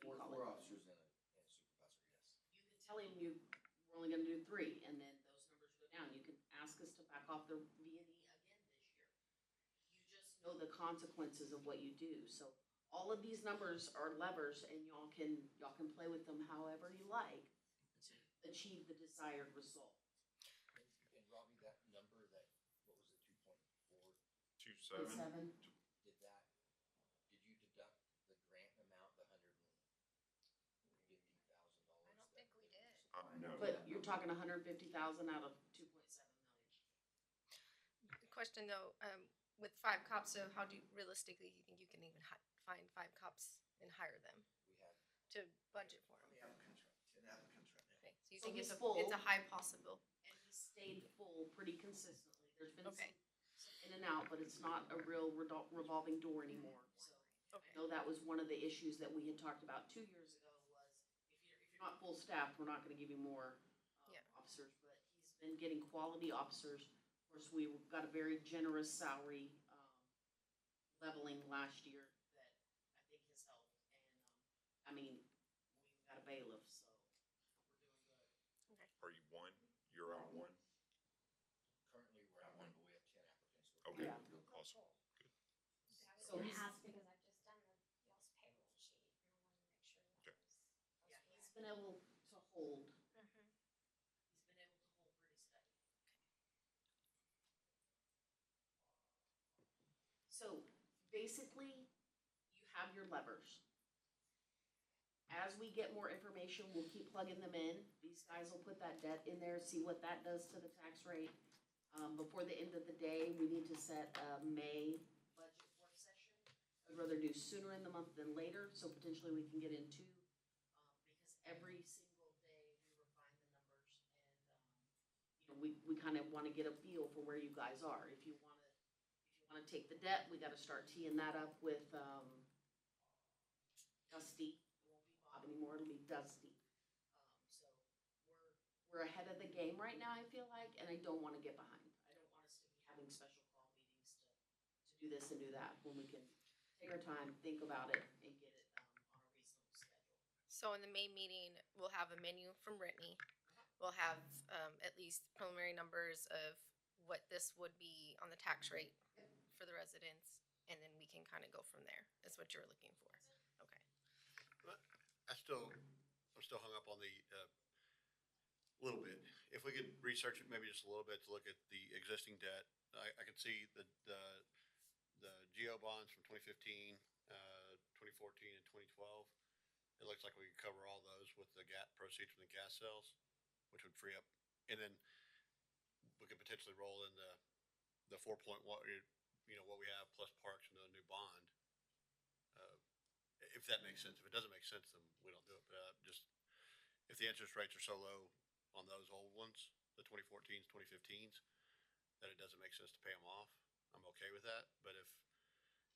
you call Four it? officers and a supervisor, yes. You can tell him we're only gonna do 3, and then those numbers go down. You can ask us to back off the V&E again this year. You just know the consequences of what you do, so all of these numbers are levers, and y'all can play with them however you like to achieve the desired result. And Robbie, that number, what was it, 2.4, 2.7. 7. did you deduct the grant amount, the $150,000? I don't think we did. No. But you're talking 150,000 out of 2.7 million. The question though, with 5 cops, so how realistically, you think you can even find 5 cops and hire them We have, to budget for them? we have applicants right now. Okay, so you So think he's it's full. a high possible? And he stayed full pretty consistently. There's been Okay. some in and out, but it's not a real revolving door anymore. So I Okay. know that was one of the issues that we had talked about 2 years ago was if you're not full staffed, we're not gonna give you more Yeah. officers, but he's been getting quality officers. Of course, we got a very generous salary leveling last year that I think has helped. And, I mean, we got a bailiff, so we're doing good. Are you 1? You're out 1? Currently, we're at 1, but we have 10 applicants. Okay, Yeah. awesome. So he's, Asked because I've just done y'all's payroll sheet and I wanted to make sure that Okay. was yeah, he's been able to hold. Mhm. He's been able to hold pretty steady. So basically, you have your levers. As we get more information, we'll keep plugging them in. These guys will put that debt in there, see what that does to the tax rate. Before the end of the day, we need to set a May budget work session. I'd rather do sooner in the month than later, so potentially we can get in 2. Because every single day we refine the numbers and, we kind of want to get a feel for where you guys are. If you want to take the debt, we got to start teeing that up with Dusty. It won't be Bob anymore, it'll be Dusty. So we're ahead of the game right now, I feel like, and I don't want to get behind. I don't want us to be having special call meetings to do this and do that when we can take our time, think about it, and get it on a reasonable schedule. So in the May meeting, we'll have a menu from Brittany. We'll have at least preliminary numbers of what this would be on the tax rate for the residents, and then we can kind of go from there. That's what you're looking for. Okay. I'm still hung up on the, little bit. If we could research it maybe just a little bit to look at the existing debt. I can see the GO bonds from 2015, 2014 and 2012. It looks like we could cover all those with the proceeds from the gas sales, which would free up. And then we could potentially roll in the 4.1, what we have plus parks and a new bond. If that makes sense. If it doesn't make sense, then we don't do it. But just, if the interest rates are so low on those old ones, the 2014s, 2015s, that it doesn't make sense to pay them off, I'm okay with that. But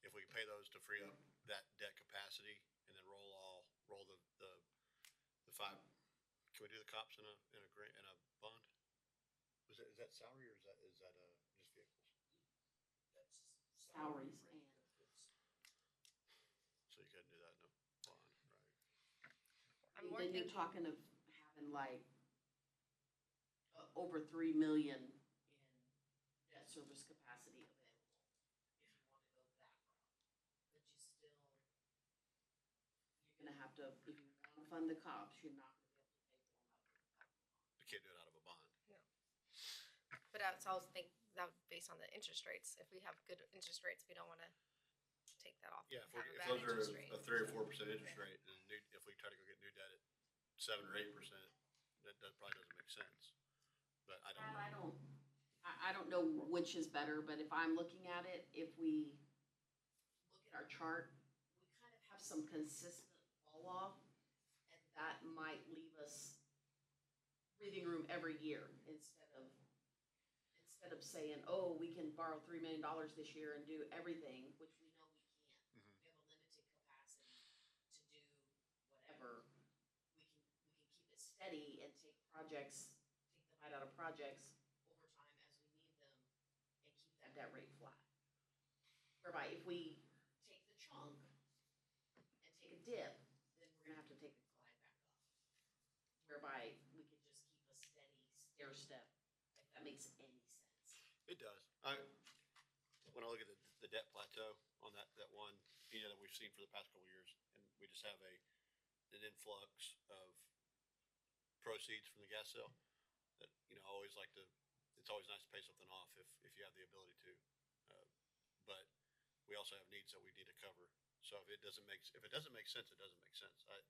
if we can pay those to free up that debt capacity and then roll the 5, can we do the cops in a grant, in a bond? Is that salary or is that just vehicles? That's Salaries salary and- benefits. So you couldn't do that in a bond, right? I'm more Then you're thinking, talking of having like over 3 million in debt service capacity available, if you want to go that route. But you're gonna have to, if you want to fund the cops, you're not gonna be able to pay for them out of the You can't do it out of a bond. but that's all that based on the interest rates. If we have good interest rates, we don't want to take that off. Yeah, and have a if bad those are interest rate. a 3 or 4% interest rate, and if we try to go get new debt at 7 or 8%, that probably doesn't make sense. But I don't know. I don't know which is better, but if I'm looking at it, if we look at our chart, we kind of have some consistent fall off, and that might leave us breathing room every year instead of saying, oh, we can borrow $3 million this year and do everything, which we know we can't. Mhm. We have a limited capacity to do whatever. projects, take the bite out of projects over time as we need them and keep that debt rate flat. Whereby if we take the chunk and take a dip, then we're gonna have to take a glide back up. Whereby we could just keep a steady stair step, if that makes any sense. It does. When I look at the debt plateau on that one, that we've seen for the past couple of years, and we just have an influx of proceeds from the gas sale, that, I always like to, it's always nice to pay something off if you have the ability to. But we also have needs that we need to cover. So if it doesn't make sense, it doesn't make sense.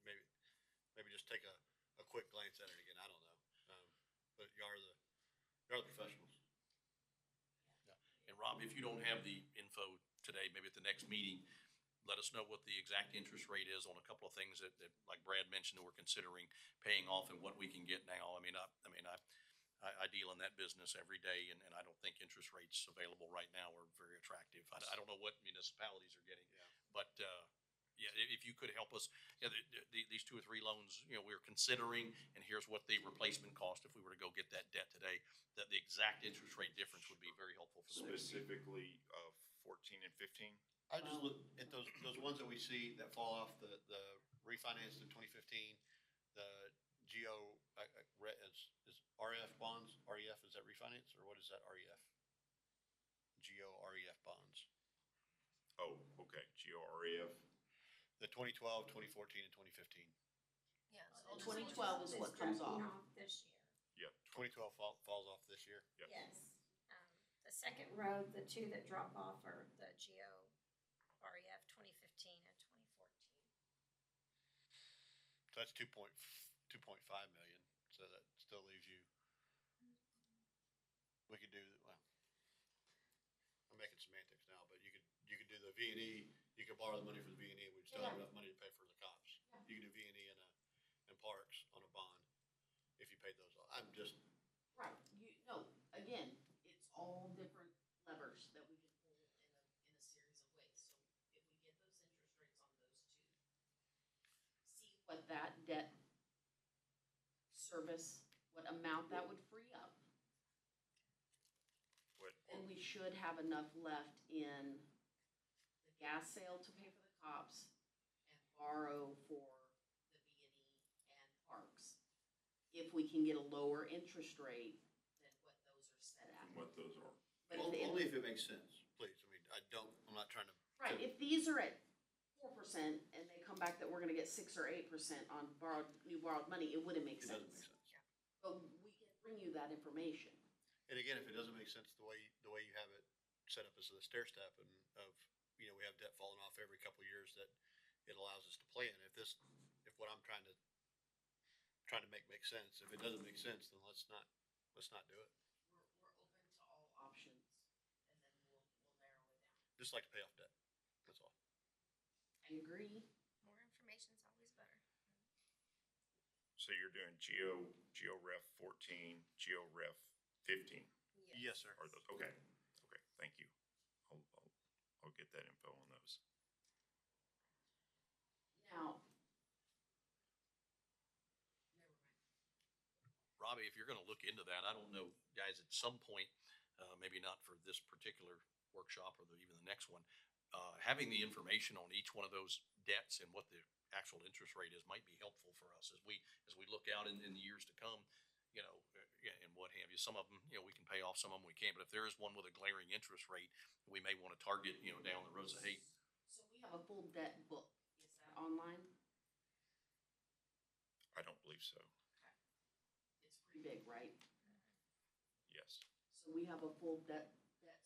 Maybe just take a quick glance at it again. I don't know. But you are the professionals. And Rob, if you don't have the info today, maybe at the next meeting, let us know what the exact interest rate is on a couple of things that like Brad mentioned, that we're considering paying off and what we can get now. I deal in that business every day, and I don't think interest rates available right now are very attractive. I don't know what municipalities are getting, but, yeah, if you could help us, these 2 or 3 loans, we're considering, and here's what the replacement cost if we were to go get that debt today, that the exact interest rate difference would be very helpful for the next meeting. Specifically, 14 and 15? I just look at those ones that we see that fall off, the refinanced in 2015, the GO, is RF bonds, REF, is that refinance, or what is that REF? GO REF bonds. Oh, okay, GOREF. The 2012, 2014, and 2015. Yeah. So 2012 is what comes off. This year. Yep. 2012 falls off this year. Yep. Yes. The second row, the 2 that drop off are the GO REF 2015 and 2014. So that's 2.5 million. So that still leaves you. We could do, well, I'm making semantics now, but you could do the V&E. You could borrow the money for the V&E. We'd still have enough money to pay for the cops. You could do V&E and parks on a bond if you paid those off. I'm just. Right, again, it's all different levers that we can pull in a series of ways. So if we get those interest rates on those 2, see what that debt service, what amount that would free up. Then we should have enough left in the gas sale to pay for the cops and borrow for the B&E and parks. If we can get a lower interest rate than what those are set at. What those are. But Only if it makes sense, please. I'm not trying to. Right, if these are at 4% and they come back that we're gonna get 6 or 8% on new borrowed money, it wouldn't make It sense. doesn't make sense. But we can bring you that information. And again, if it doesn't make sense the way you have it set up as a stair step, and we have debt falling off every couple of years, that it allows us to plan. If what I'm trying to make sense, if it doesn't make sense, then let's not do it. We're open to all options, and then we'll narrow it down. Just like to pay off debt. That's all. I agree. More information's always better. So you're doing GOREF 14, GOREF 15? Yes, sir. Are those, okay, thank you. I'll get that info on those. Now, never mind. Robbie, if you're gonna look into that, I don't know, guys, at some point, maybe not for this particular workshop or even the next one, having the information on each one of those debts and what the actual interest rate is might be helpful for us as we look out in the years to come, and what have you. Some of them, we can pay off, some of them we can't, but if there is one with a glaring interest rate, we may want to target, down the road, say, hey. So we have a full debt book. Is that online? I don't believe so. Okay. It's pretty big, right? Yes. So we have a full debt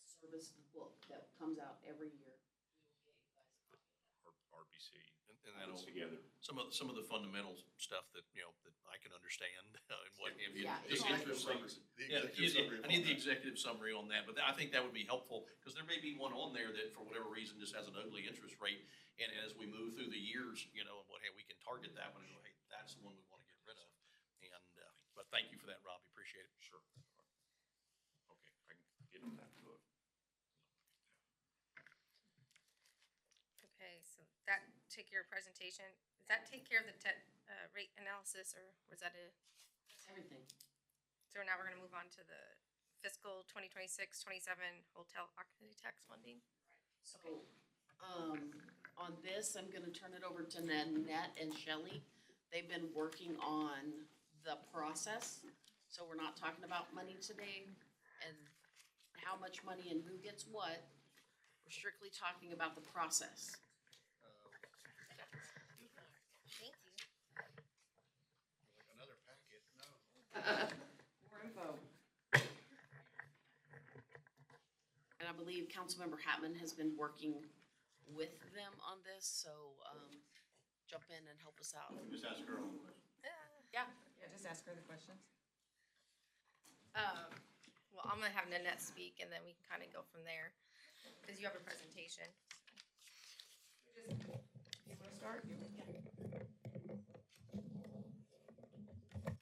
service book that comes out every year. We will get you guys a copy of that. RBC. And Puts that'll, together. some of the fundamental stuff that, that I can understand and what have you. Yeah, Just it's interest like- rates. The Yeah, executive summary I need on the that. executive summary on that, but I think that would be helpful, because there may be one on there that for whatever reason just has an ugly interest rate. And as we move through the years, and what, hey, we can target that one and go, hey, that's the one we want to get rid of. And, but thank you for that, Robbie, appreciate it. Sure. Okay, I can get in that book. Okay, so that took your presentation. Does that take care of the rate analysis, or was that a? Everything. So now we're gonna move on to the fiscal 2026-27 hotel occupancy tax funding. So, on this, I'm gonna turn it over to Nanette and Shelley. They've been working on the process, so we're not talking about money today and how much money and who gets what. We're strictly talking about the process. Thank you. Like another packet, no. More info. And I believe Councilmember Hatman has been working with them on this, so, jump in and help us out. Just ask her one question. Yeah. Yeah, just ask her the questions. Well, I'm gonna have Nanette speak and then we can kind of go from there, because you have a presentation. You wanna start?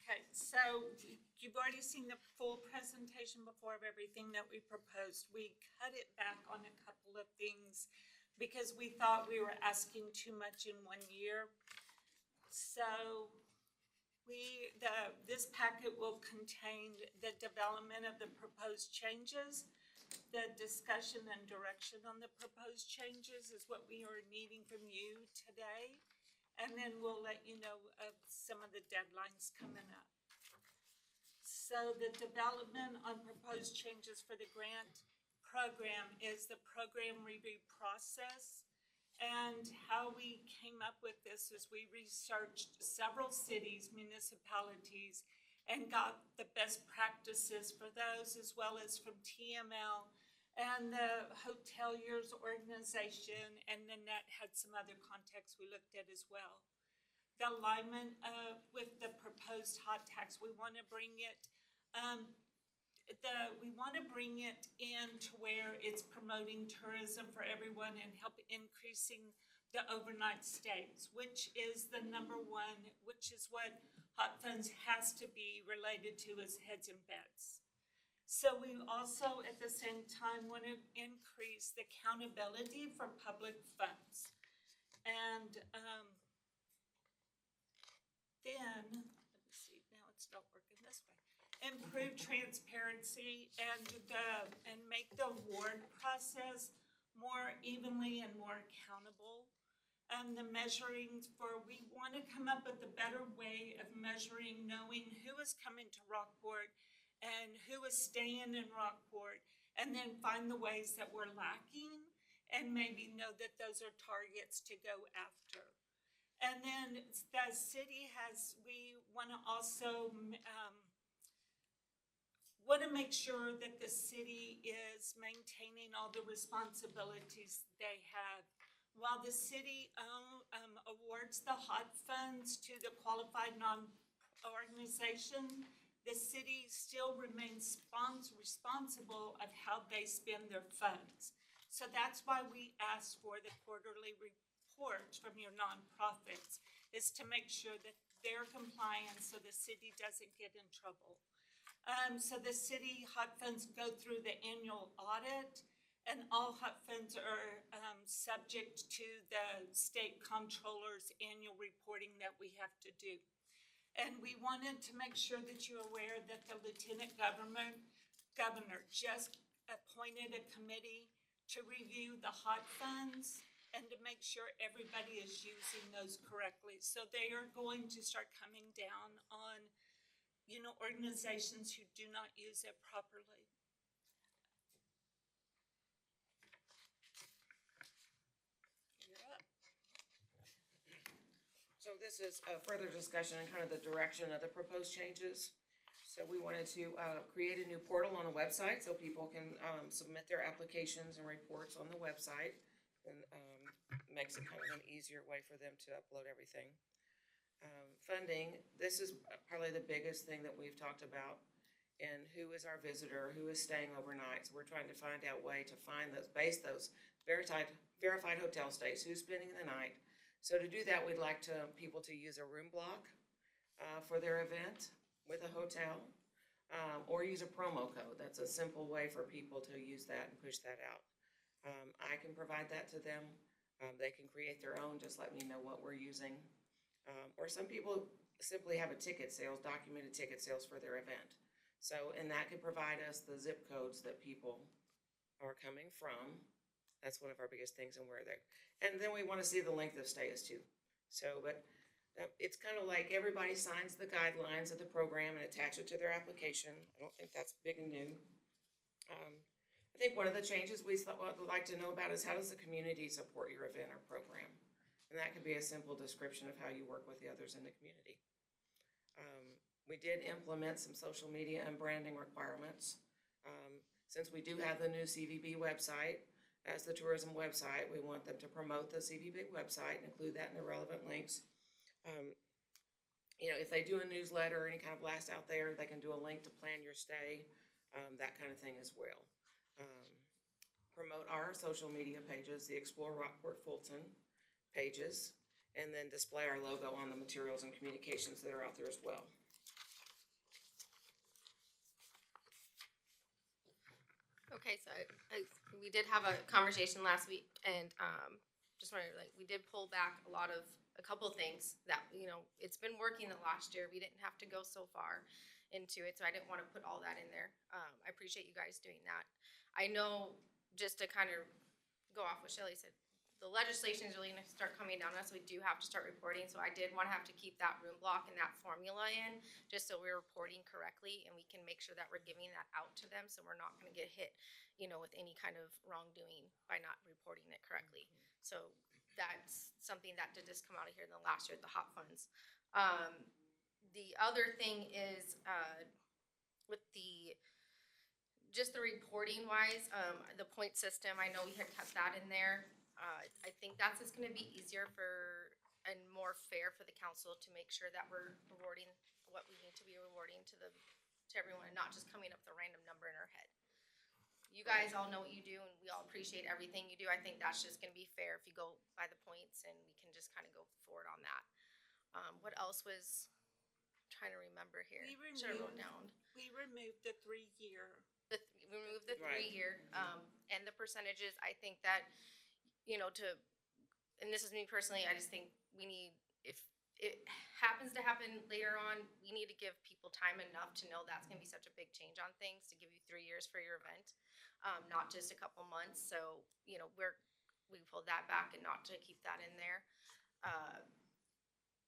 Okay, so you've already seen the full presentation before of everything that we proposed. We cut it back on a couple of things because we thought we were asking too much in 1 year. So this packet will contain the development of the proposed changes. The discussion and direction on the proposed changes is what we are needing from you today. And then we'll let you know of some of the deadlines coming up. So the development on proposed changes for the grant program is the program review process. And how we came up with this is we researched several cities, municipalities, and got the best practices for those, as well as from TML and the hoteliers organization, and Nanette had some other contacts we looked at as well. The alignment with the proposed hot tax, we want to bring it in to where it's promoting tourism for everyone and help increasing the overnight stays, which is the number one, which is what hot funds has to be related to, is heads and beds. So we also, at the same time, want to increase the accountability for public funds. And then, let me see, now it's not working this way. Improve transparency and make the award process more evenly and more accountable. The measuring we want to come up with a better way of measuring, knowing who is coming to Rockport and who is staying in Rockport, and then find the ways that we're lacking and maybe know that those are targets to go after. And then the city we want to also want to make sure that the city is maintaining all the responsibilities they have. While the city awards the hot funds to the qualified non-organization, the city still remains responsible of how they spend their funds. So that's why we ask for the quarterly reports from your nonprofits, is to make sure that they're compliant so the city doesn't get in trouble. So the city hot funds go through the annual audit, and all hot funds are subject to the state comptroller's annual reporting that we have to do. And we wanted to make sure that you're aware that the Lieutenant Governor just appointed a committee to review the hot funds and to make sure everybody is using those correctly. So they are going to start coming down on organizations who do not use it properly. You're up. So this is a further discussion on kind of the direction of the proposed changes. So we wanted to create a new portal on the website so people can submit their applications and reports on the website, and makes it kind of an easier way for them to upload everything. Funding, this is probably the biggest thing that we've talked about, and who is our visitor, who is staying overnight. So we're trying to find out a way to find those, those verified hotel stays, who's spending the night. So to do that, we'd like people to use a room block for their event with a hotel, or use a promo code. That's a simple way for people to use that and push that out. I can provide that to them. They can create their own, just let me know what we're using. Or some people simply have a ticket sales, documented ticket sales for their event. So, and that could provide us the zip codes that people are coming from. That's one of our biggest things, and where they're, and then we wanna see the length of stays too. So, but it's kind of like everybody signs the guidelines of the program and attach it to their application. I don't think that's big and new. I think one of the changes we would like to know about is how does the community support your event or program? And that could be a simple description of how you work with the others in the community. We did implement some social media and branding requirements. Since we do have the new CVB website as the tourism website, we want them to promote the CVB website and include that in the relevant links. You know, if they do a newsletter or any kind of blast out there, they can do a link to plan your stay, that kind of thing as well. Promote our social media pages, the Explore Rockport Fulton pages, and then display our logo on the materials and communications that are out there as well. Okay, so we did have a conversation last week, and just wanted to, like, we did pull back a couple things that, you know, it's been working the last year. We didn't have to go so far into it, so I didn't want to put all that in there. I appreciate you guys doing that. I know, just to kind of go off what Shelley said, the legislation is really gonna start coming down on us. We do have to start reporting, so I did want to have to keep that room block and that formula in, just so we're reporting correctly, and we can make sure that we're giving that out to them, so we're not gonna get hit, you know, with any kind of wrongdoing by not reporting it correctly. So that's something that did just come out of here in the last year at the hot funds. The other thing is, with just the reporting wise, the point system, I know we had kept that in there. I think that's just gonna be easier and more fair for the council to make sure that we're rewarding what we need to be rewarding to everyone, and not just coming up with a random number in our head. You guys all know what you do, and we all appreciate everything you do. I think that's just gonna be fair if you go by the points, and we can just kind of go forward on that. What else was, I'm trying to remember here. Should have wrote down. We removed the 3-year. We removed the Right. 3-year, and the percentages. I think that, you know, and this is me personally, I just think we need, if it happens to happen later on, we need to give people time enough to know that's gonna be such a big change on things, to give you 3 years for your event, not just a couple months. So, you know, we pulled that back and not to keep that in there.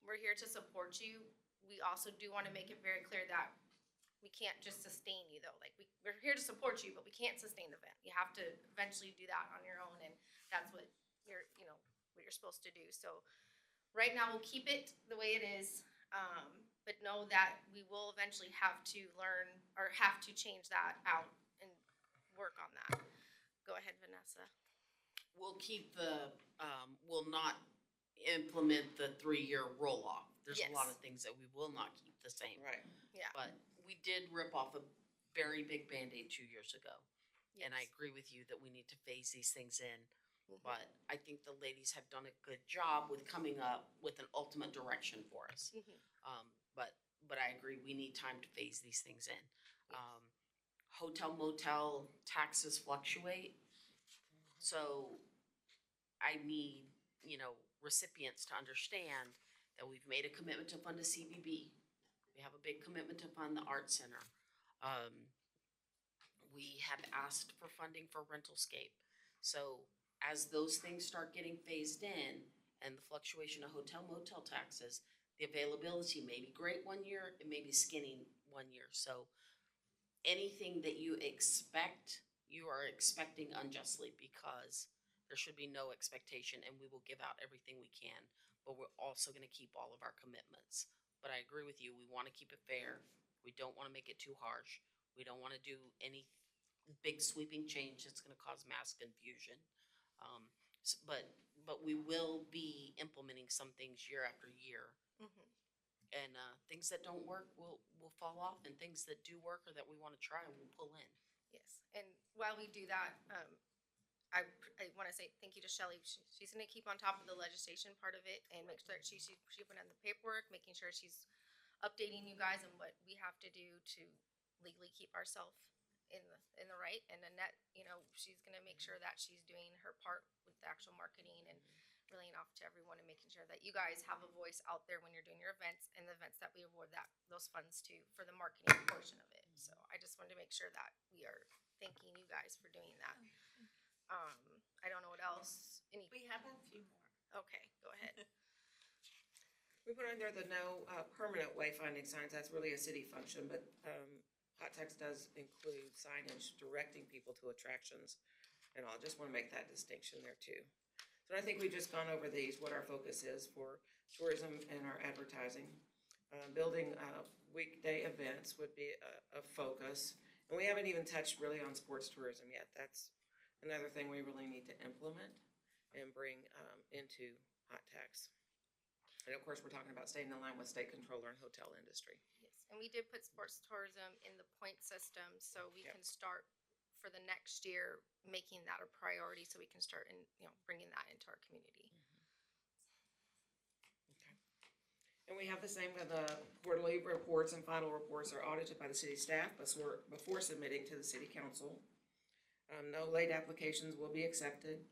We're here to support you. We also do wanna make it very clear that we can't just sustain you though. Like, we're here to support you, but we can't sustain the event. You have to eventually do that on your own, and that's what what you're supposed to do. So right now we'll keep it the way it is, but know that we will eventually have to learn or have to change that out and work on that. Go ahead, Vanessa. We'll keep we'll not implement the 3-year roll-off. There's a lot Yes. of things that we will not keep the same. Right. Yeah. But we did rip off a very big Band-Aid 2 years ago. And I Yes. agree with you that we need to phase these things in. Mhm. But I think the ladies have done a good job with coming up with an ultimate direction for us. Mhm. But I agree, we need time to phase these things in. Hotel motel taxes fluctuate. So I need, you know, recipients to understand that we've made a commitment to fund a CVB. We have a big commitment to fund the Art Center. We have asked for funding for Rentalscape. So as those things start getting phased in and the fluctuation of hotel motel taxes, the availability may be great one year, it may be skinny one year. So anything that you expect, you are expecting unjustly, because there should be no expectation, and we will give out everything we can, but we're also gonna keep all of our commitments. But I agree with you, we wanna keep it fair, we don't wanna make it too harsh, we don't wanna do any big sweeping change that's gonna cause mass confusion. But we will be implementing some things year after year. Mhm. And things that don't work will fall off, and things that do work or that we wanna try, we'll pull in. Yes, and while we do that, I want to say thank you to Shelley. She's going to keep on top of the legislation part of it and make sure that she put in the paperwork, making sure she's updating you guys on what we have to do to legally keep ourselves in the right. And Annette, you know, she's going to make sure that she's doing her part with the actual marketing and relaying off to everyone and making sure that you guys have a voice out there when you're doing your events and the events that we award those funds to for the marketing portion of it. So I just wanted to make sure that we are thanking you guys for doing that. I don't know what else. We have a few more. Okay, go ahead. We put under the no permanent wayfinding signs, that's really a city function, but hot text does include signage directing people to attractions. And I'll just wanna make that distinction there too. So I think we've just gone over these, what our focus is for tourism and our advertising. Building weekday events would be a focus. And we haven't even touched really on sports tourism yet. That's another thing we really need to implement and bring into hot tax. And of course, we're talking about staying in line with state controller and hotel industry. Yes, and we did put sports tourism in the point system, so we Yep. can start for the next year, making that a priority, so we can start bringing that into our community. Okay. And we have the same with the quarterly reports and final reports are audited by the city staff before submitting to the city council. No late applications will be accepted.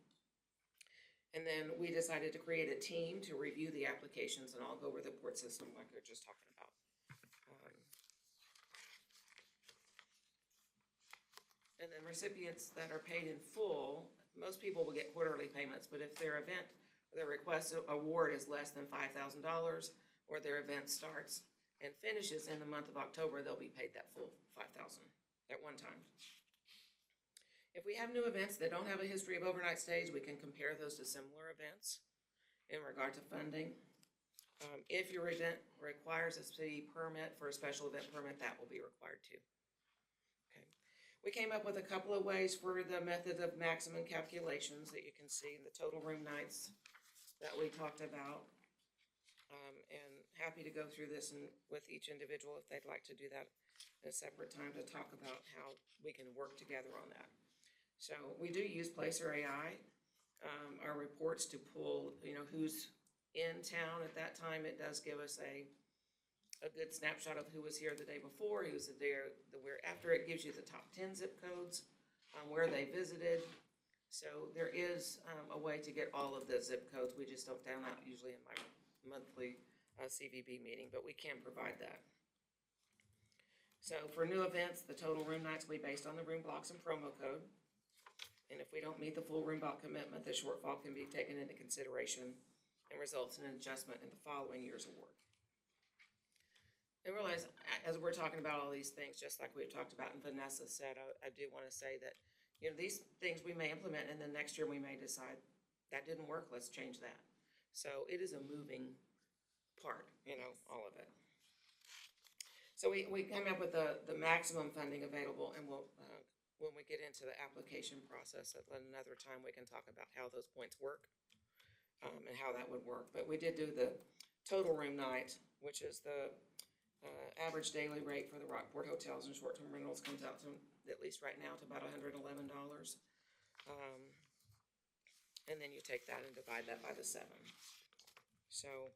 And then we decided to create a team to review the applications, and I'll go over the report system like we were just talking about. And then recipients that are paid in full, most people will get quarterly payments, but if their request award is less than $5,000, or their event starts and finishes in the month of October, they'll be paid that full $5,000 at one time. If we have new events that don't have a history of overnight stays, we can compare those to similar events in regard to funding. If your event requires a city permit for a special event permit, that will be required too. Okay. We came up with a couple of ways for the method of maximum calculations that you can see in the total room nights that we talked about. And happy to go through this with each individual if they'd like to do that at a separate time to talk about how we can work together on that. So we do use Placer AI, our reports to pull, who's in town at that time. It does give us a good snapshot of who was here the day before, who was there where after. It gives you the top 10 zip codes, where they visited. So there is a way to get all of the zip codes. We just don't down out usually in my monthly CVB meeting, but we can provide that. So for new events, the total room nights will be based on the room blocks and promo code. And if we don't meet the full room block commitment, the shortfall can be taken into consideration and results in an adjustment in the following year's award. And realize, as we're talking about all these things, just like we've talked about and Vanessa said, I do want to say that, these things we may implement and then next year we may decide that didn't work, let's change that. So it is a moving part, all of it. So we come up with the maximum funding available, and we'll, when we get into the application process at another time, we can talk about how those points work, and how that would work. But we did do the total room night, which is the average daily rate for the Rockport hotels and short-term rentals, comes out to, at least right now, to about $111. And then you take that and divide that by the 7. So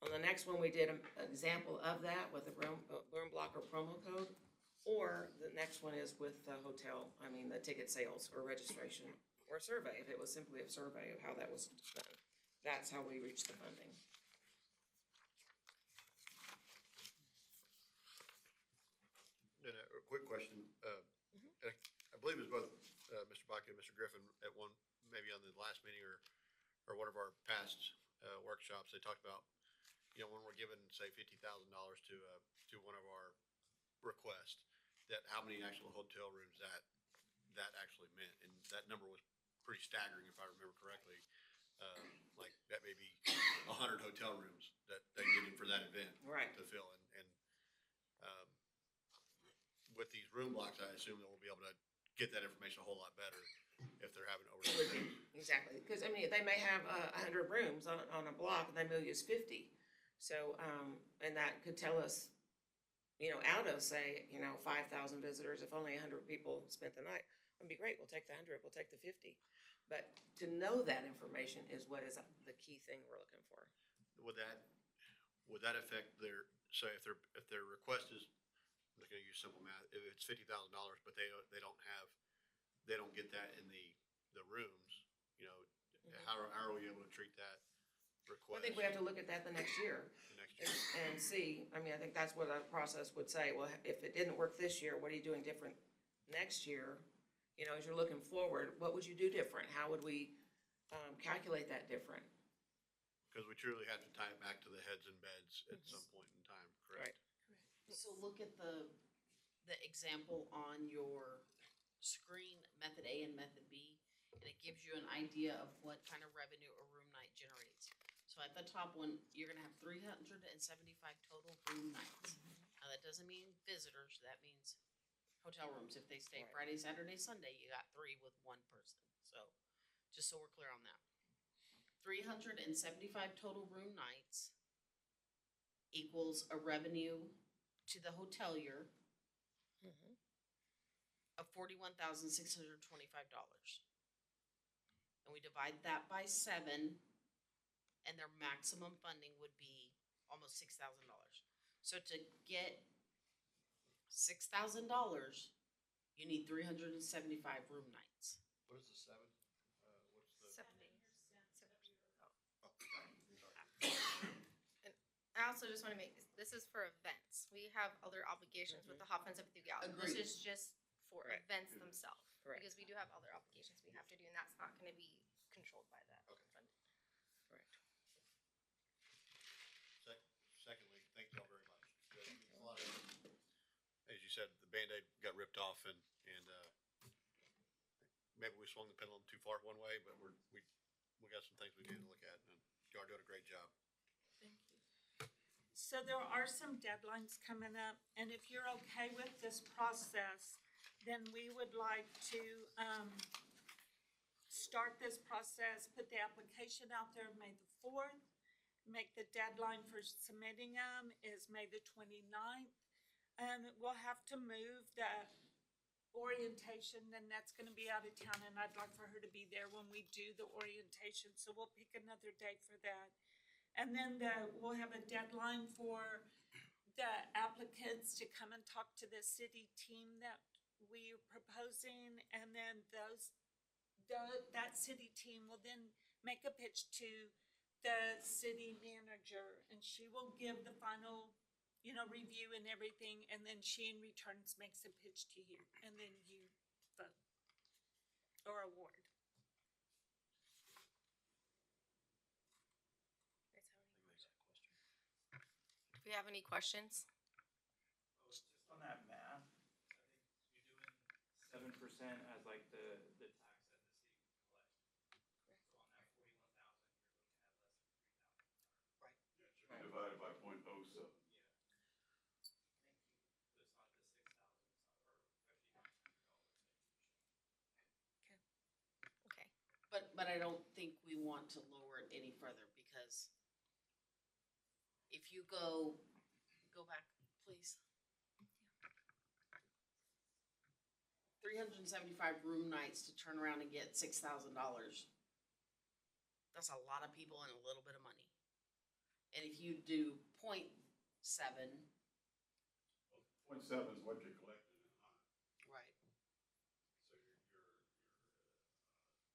on the next one, we did an example of that with the room block or promo code. Or the next one is with the the ticket sales or registration or survey, if it was simply a survey of how that was done. That's how we reached the funding. And a quick question, and I believe it was both Mr. Baca and Mr. Griffin at one, maybe on the last meeting or one of our past workshops, they talked about, when we're given, say, $50,000 to one of our requests, that how many actual hotel rooms that actually meant, and that number was pretty staggering if I remember correctly. Like that may be 100 hotel rooms that they needed for that event Right. to fill, and with these room blocks, I assume that we'll be able to get that information a whole lot better if they're having over. Exactly, because they may have 100 rooms on a block, and they may use 50. So, and that could tell us, out of, say, 5,000 visitors, if only 100 people spent the night, it'd be great, we'll take the 100, we'll take the 50. But to know that information is what is the key thing we're looking for. Would that affect their, say, if their request is, I'm just gonna use simple math, if it's $50,000, but they don't get that in the rooms, How are we able to treat that I request think we have to look at that the next year the next year? and see, I mean, I think that's what our process would say, well, if it didn't work this year, what are you doing different next year? You know, as you're looking forward, what would you do different? How would we, calculate that different? Because we truly have to tie it back to the heads and beds at some point in time, correct? So look at the example on your screen, method A and method B, and it gives you an idea of what kind of revenue a room night generates. So at the top one, you're gonna have 375 total room nights. Now, that doesn't mean visitors, that means hotel rooms. If they stay Right. Friday, Saturday, Sunday, you got 3 with 1 person. So, just so we're clear on that. 375 total room nights equals a revenue to the hotelier of $41,625. And we divide that by 7, and their maximum funding would be almost $6,000. So to get $6,000, you need 375 room nights. What is the 7? What's the? And I also just wanna make, this is for events. We have other obligations with the Hopkins Empathy Gala. This Agreed. is just for Right. events themselves. Correct. Because we do have other obligations we have to do, and that's not gonna be controlled by that. Okay. fund. Correct. Secondly, thank y'all very much. A lot of, as you said, the Band-Aid got ripped off and maybe we swung the pendulum too far one way, but we got some things we need to look at, and y'all are doing a great job. So there are some deadlines coming up, and if you're okay with this process, then we would like to, start this process, put the application out there May the 4th. Make the deadline for submitting them is May the 29th. We'll have to move the orientation, and that's gonna be out of town, and I'd like for her to be there when we do the orientation, so we'll pick another date for that. And then we'll have a deadline for the applicants to come and talk to the city team that we are proposing, and then that city team will then make a pitch to the city manager, and she will give the final, review and everything, and then she in returns makes a pitch to you, and then you vote or award. Do we have any questions? Just on that math, I think you're doing 7% as like the tax that the city would collect. So on that 41,000, you're looking at less than 3,000. Right. Divided by .07. Yeah. But it's not the 6,000, it's not, or $5,900 that you're showing. Okay. But I don't think we want to lower it any further, because if you go back, please. 375 room nights to turn around and get $6,000. That's a lot of people and a little bit of money. And if you do 0.7. Well, 0.7 is what you collected in high, Right. so your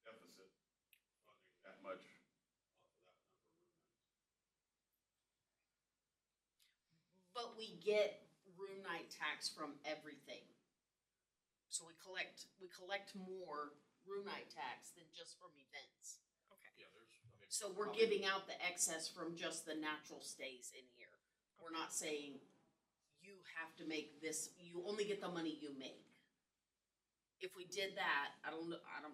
deficit funding that much off of that number of room nights. But we get room night tax from everything. So we collect more room night tax than just from events. Yeah, there's. So we're giving out the excess from just the natural stays in here. We're not saying you have to make this, you only get the money you make. If we did that, I don't wanna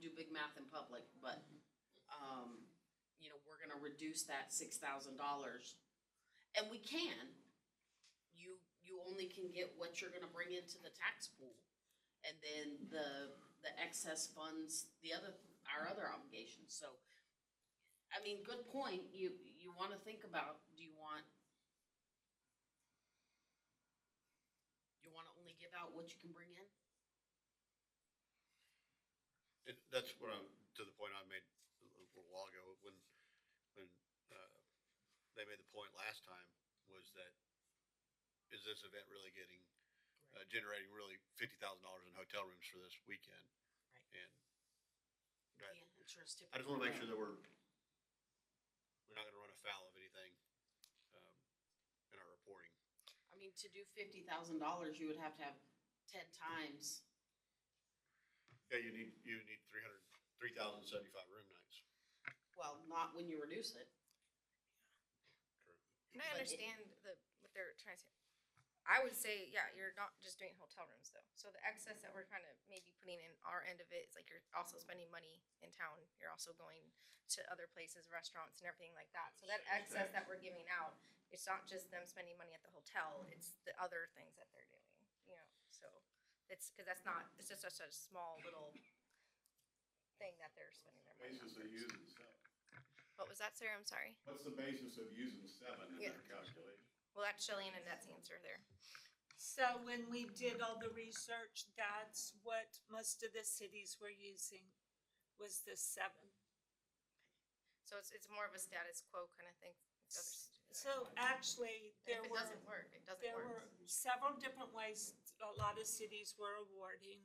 do big math in public, but, we're gonna reduce that $6,000. And we can. You only can get what you're gonna bring into the tax pool. And then the excess funds, our other obligations, so. I mean, good point, you wanna think about, do you wanna only give out what you can bring in? That's what to the point I made a little while ago, when they made the point last time, was that, is this event really generating really $50,000 in hotel rooms for this weekend? Right. And Right. Yeah, insurance typically. I just wanna make sure that we're not gonna run afoul of anything, in our reporting. I mean, to do $50,000, you would have to have 10 times. Yeah, you need 3,075 room nights. Well, not when you reduce it. True. And I But it- understand what they're trying to say. I would say, yeah, you're not just doing hotel rooms though. So the excess that we're kind of maybe putting in our end of it is like you're also spending money in town. You're also going to other places, restaurants and everything like that. So that excess that we're giving out, it's not just them spending money at the hotel, it's the other things that they're doing, you know, so it's, cause that's not, it's just such a small little thing that they're spending their money on. Basis of using seven. What was that, sir? I'm sorry. What's the basis of using seven in Yeah. their calculation? Well, that's Shelley and Annette's answer there. So when we did all the research, that's what most of the cities were using, was the 7. So it's more of a status quo kind of thing. If others do that. So actually, And there if it were, doesn't work, it doesn't there work. were several different ways a lot of cities were awarding.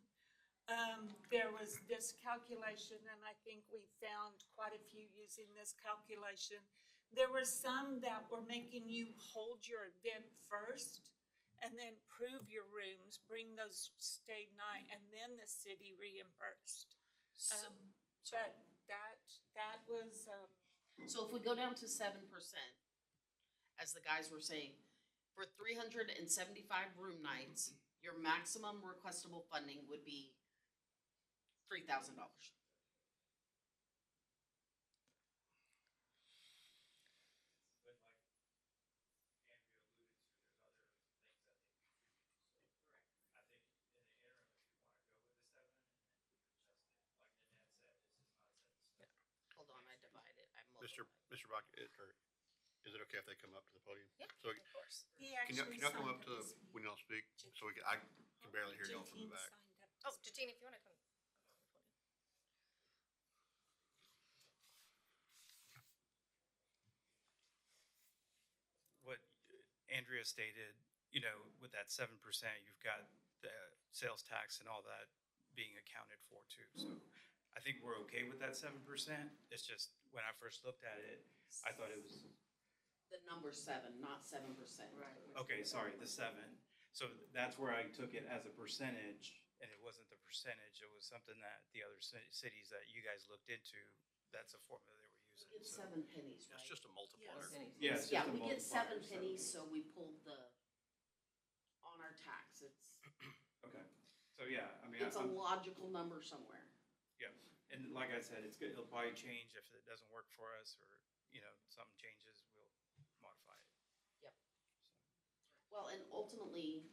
There was this calculation, and I think we found quite a few using this calculation. There were some that were making you hold your event first and then prove your rooms, bring those stay night, and then the city reimbursed. So, But that was, so if we go down to 7%, as the guys were saying, for 375 room nights, your maximum requestable funding would be $3,000. But like Andrea alluded to, there's other things that they contribute, so. I think in the interim, if you wanna go with the 7, and then we can adjust it, like Nanette said, this is not set in stone. Hold on, I divide it, I Mr. multiply. Bach, is it okay if they come up to the podium? Yeah, So of course. he can actually y'all come signed up to, this week. when y'all speak, so I can barely hear y'all from the Jatine back. signed up Oh, this Jatine, if you wanna come. What Andrea stated, you know, with that 7%, you've got the sales tax and all that being accounted for too. So I think we're okay with that 7%. It's just, when I first looked at it, I thought it was, The number 7, not 7%. Right. okay, sorry, the 7. So that's where I took it as a percentage, and it wasn't the percentage. It was something that the other cities that you guys looked into, that's a formula they were using. We get So- 7 pennies, right? It's just a multiplier. Yeah, it's Yeah, just a we get 7 multiplier, so- pennies, so we pulled on our tax, Okay, so yeah, I mean, it's a I'm, logical number somewhere. yeah, and like I said, it's good, it'll probably change if it doesn't work for us, or, you know, something changes, we'll modify it. Yep. Well, and ultimately,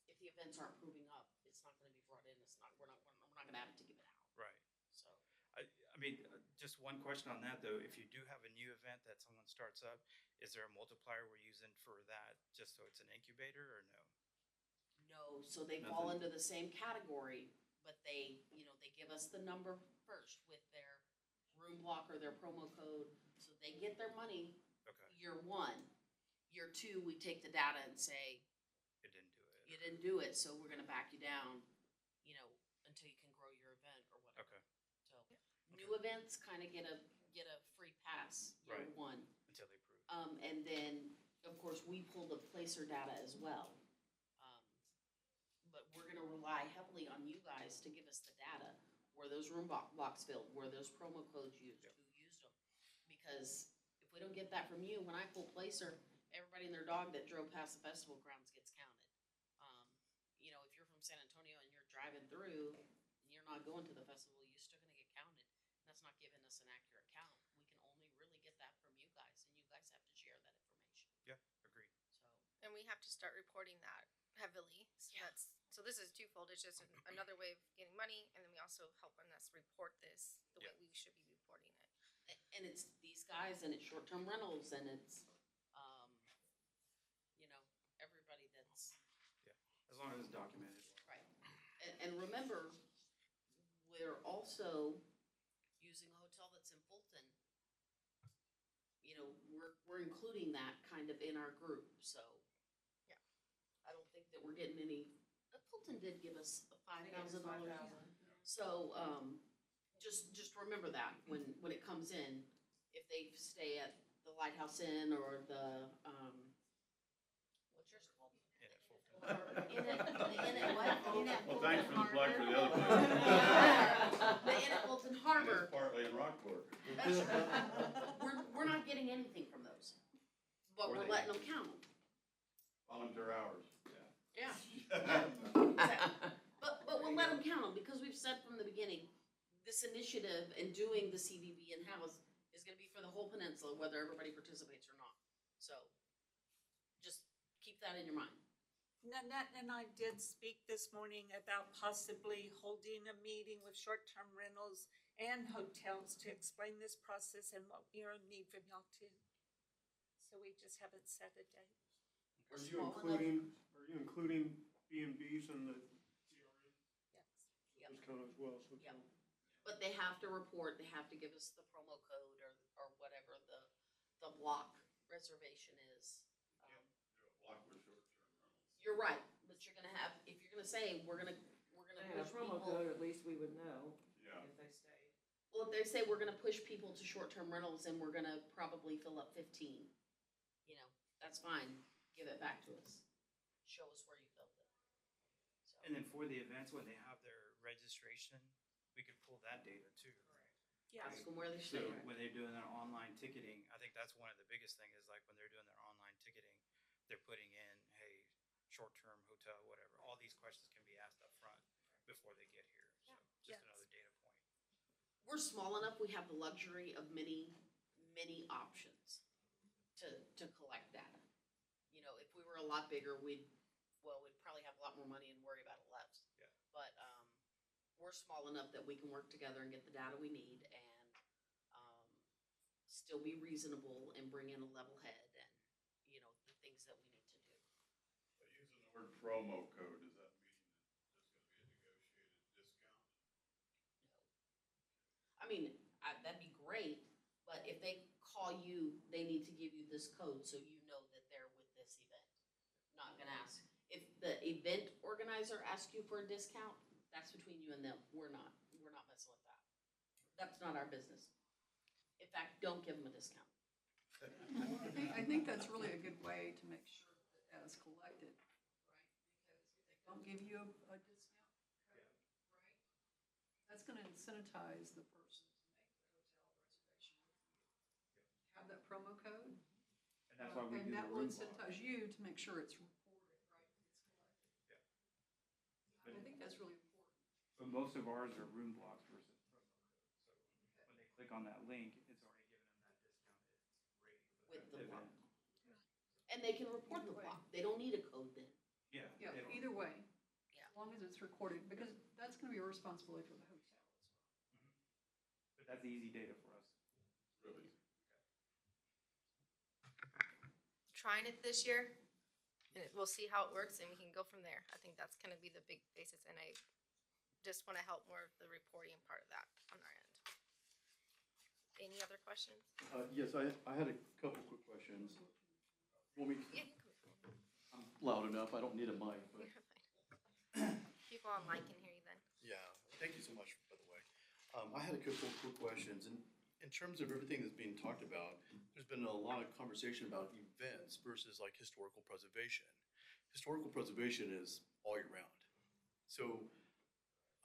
if the events aren't proving up, it's not gonna be brought in, we're not gonna have it to give it out, Right. so. I mean, just one question on that though, if you do have a new event that someone starts up, is there a multiplier we're using for that, just so it's an incubator, or no? No, so they fall Nothing. into the same category, but they, you know, they give us the number first with their room block or their promo code, so they get their money Okay, year 1. Year 2, we take the data and say, it didn't do it. you didn't do it, so we're gonna back you down, you know, until you can grow your event or whatever. Okay, So, new events kinda get a free pass year Right. 1. until they prove. And then, of course, we pull the placer data as well. But we're gonna rely heavily on you guys to give us the data, where those room blocks filled, where those promo codes used, Yep. who used them. Because if we don't get that from you, when I pull placer, everybody and their dog that drove past the festival grounds gets counted. You know, if you're from San Antonio and you're driving through, and you're not going to the festival, you're still gonna get counted. That's not giving us an accurate count. We can only really get that from you guys, and you guys have to share that information, Yeah, agreed. so. And we have to start reporting that heavily. So Yeah. so this is twofold. It's just another way of getting money, and then we also helping us report this the way Yeah. we should be reporting it. And it's these guys, and it's short-term rentals, and it's, you know, everybody that's, As long as it's documented. right. And remember, we're also using a hotel that's in Fulton. You know, we're including that kind of in our group, so. Yeah. I don't think that we're getting any, Fulton did give us a $5,000. So, just remember that when it comes in, if they stay at the Lighthouse Inn or the, what's yours called? Inn at what? Inn at Well, Fulton thanks for the plug for the other Harbor. place. The Inn at Fulton And Harbor. it's partly in Rockport. That's right. We're not getting anything from those, but Or we're they- letting them count them. Volunteer hours, Yeah. yeah. But we'll let them count them, because we've said from the beginning, this initiative and doing the CVB in-house is gonna be for the whole peninsula, whether everybody participates or not. So, just keep that in your mind. Nanette and I did speak this morning about possibly holding a meeting with short-term rentals and hotels to explain this process and what we need from y'all too. So we just haven't set a date. We're Are you small enough. including B and Bs in the CRM? Yes. Yep. Those count as well, so. Yep. But they have to report, they have to give us the promo code or whatever the block reservation is. Do a block with short-term rentals. You're right, but you're gonna have, if you're gonna say, we're gonna They had a push promo people. code, at least we would know Yeah. if they stayed. Well, if they say we're gonna push people to short-term rentals and we're gonna probably fill up 15, you know, that's fine, give it back to us. Show us where you filled it. So, And then for the events, when they have their registration, we could pull that data too. Yes. ask them where they So stay. when they're doing their online ticketing, I think that's one of the biggest things is like when they're doing their online ticketing, they're putting in, hey, short-term hotel, whatever. All these questions can be asked up front before they get here. So just Yes. another data point. We're small enough, we have the luxury of many options to collect data. You know, if we were a lot bigger, we'd probably have a lot more money and worry about it less. Yeah. But, we're small enough that we can work together and get the data we need and, still be reasonable and bring in a level head and, you know, the things that we need to do. But using the word promo code, does that mean that there's gonna be a negotiated discount? I mean, that'd be great, but if they call you, they need to give you this code so you know that they're with this event. Not gonna ask. If the event organizer asks you for a discount, that's between you and them. We're not messing with that. That's not our business. In fact, don't give them a discount. I think that's really a good way to make sure that the data's collected, right? Because if they don't give you a discount code, right, that's gonna incentivize the person to make the hotel reservation with you. Have that promo code. And that's why we do And the that will room block. incentivize you to make sure it's reported, right, it's collected. Yeah. I think that's really important. But most of ours are room blocks versus promo codes. So when they click on that link, it's already giving them that discounted rate for With that the block. event. And they can report the block. They don't need a code then. Yeah. Yeah, they don't- either way. Yeah. As long as it's recorded, because that's gonna be a responsibility for the hotel as well. But that's easy data for us. Really? Trying it this year, and we'll see how it works, and we can go from there. I think that's gonna be the big basis, and I just wanna help more of the reporting part of that on our end. Any other questions? Yes, I had a couple quick questions. Want me, Yeah, you can. I'm loud enough, I don't need a mic, but. You're fine. People online can hear you then. Yeah, thank you so much, by the way. I had a couple quick questions, and in terms of everything that's being talked about, there's been a lot of conversation about events versus like historical preservation. Historical preservation is all year round. So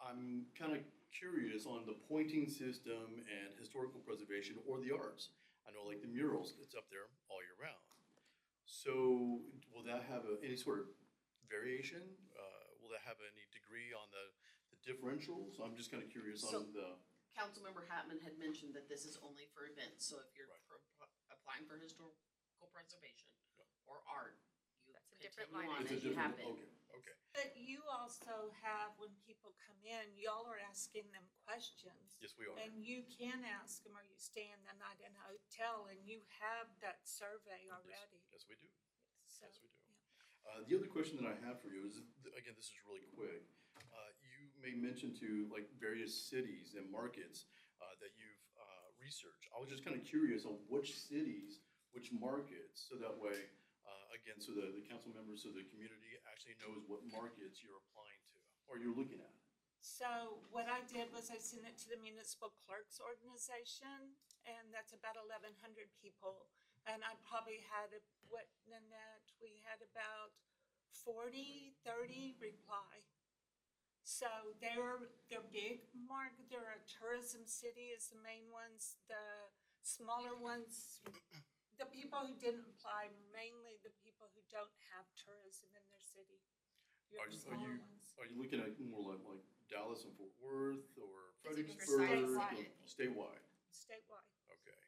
I'm kind of curious on the pointing system and historical preservation or the arts. I know like the murals, it's up there all year round. So will that have any sort of variation? Will that have any degree on the differentials? I'm just kind of curious So- on the. Councilmember Hatman had mentioned that this is only for events, so if you're Right. applying for historical preservation Yeah. or art, you That's a different continue line on It's a as you have different, been. okay. But you also have, when people come in, y'all are asking them questions. Yes, we are. And you can ask them, are you staying the night in a hotel? And you have that survey already. Yes, we do. So, Yes, we do. yeah. The other question that I have for you is, again, this is really quick. You made mention to like various cities and markets that you've researched. I was just kind of curious on which cities, which markets, so that way, again, so the council members, so the community actually knows what markets you're applying to or you're looking at. So what I did was I sent it to the municipal clerks organization, and that's about 1,100 people. And I probably had, Nanette, we had about 40, 30 reply. So they're big, Mark, they're a tourism city is the main ones. The smaller ones, the people who didn't apply, mainly the people who don't have tourism in their city. Your smaller ones. Are you looking at more like Dallas and Fort Worth or It's even Fredericksburg? statewide, I think. Statewide, Statewide. okay.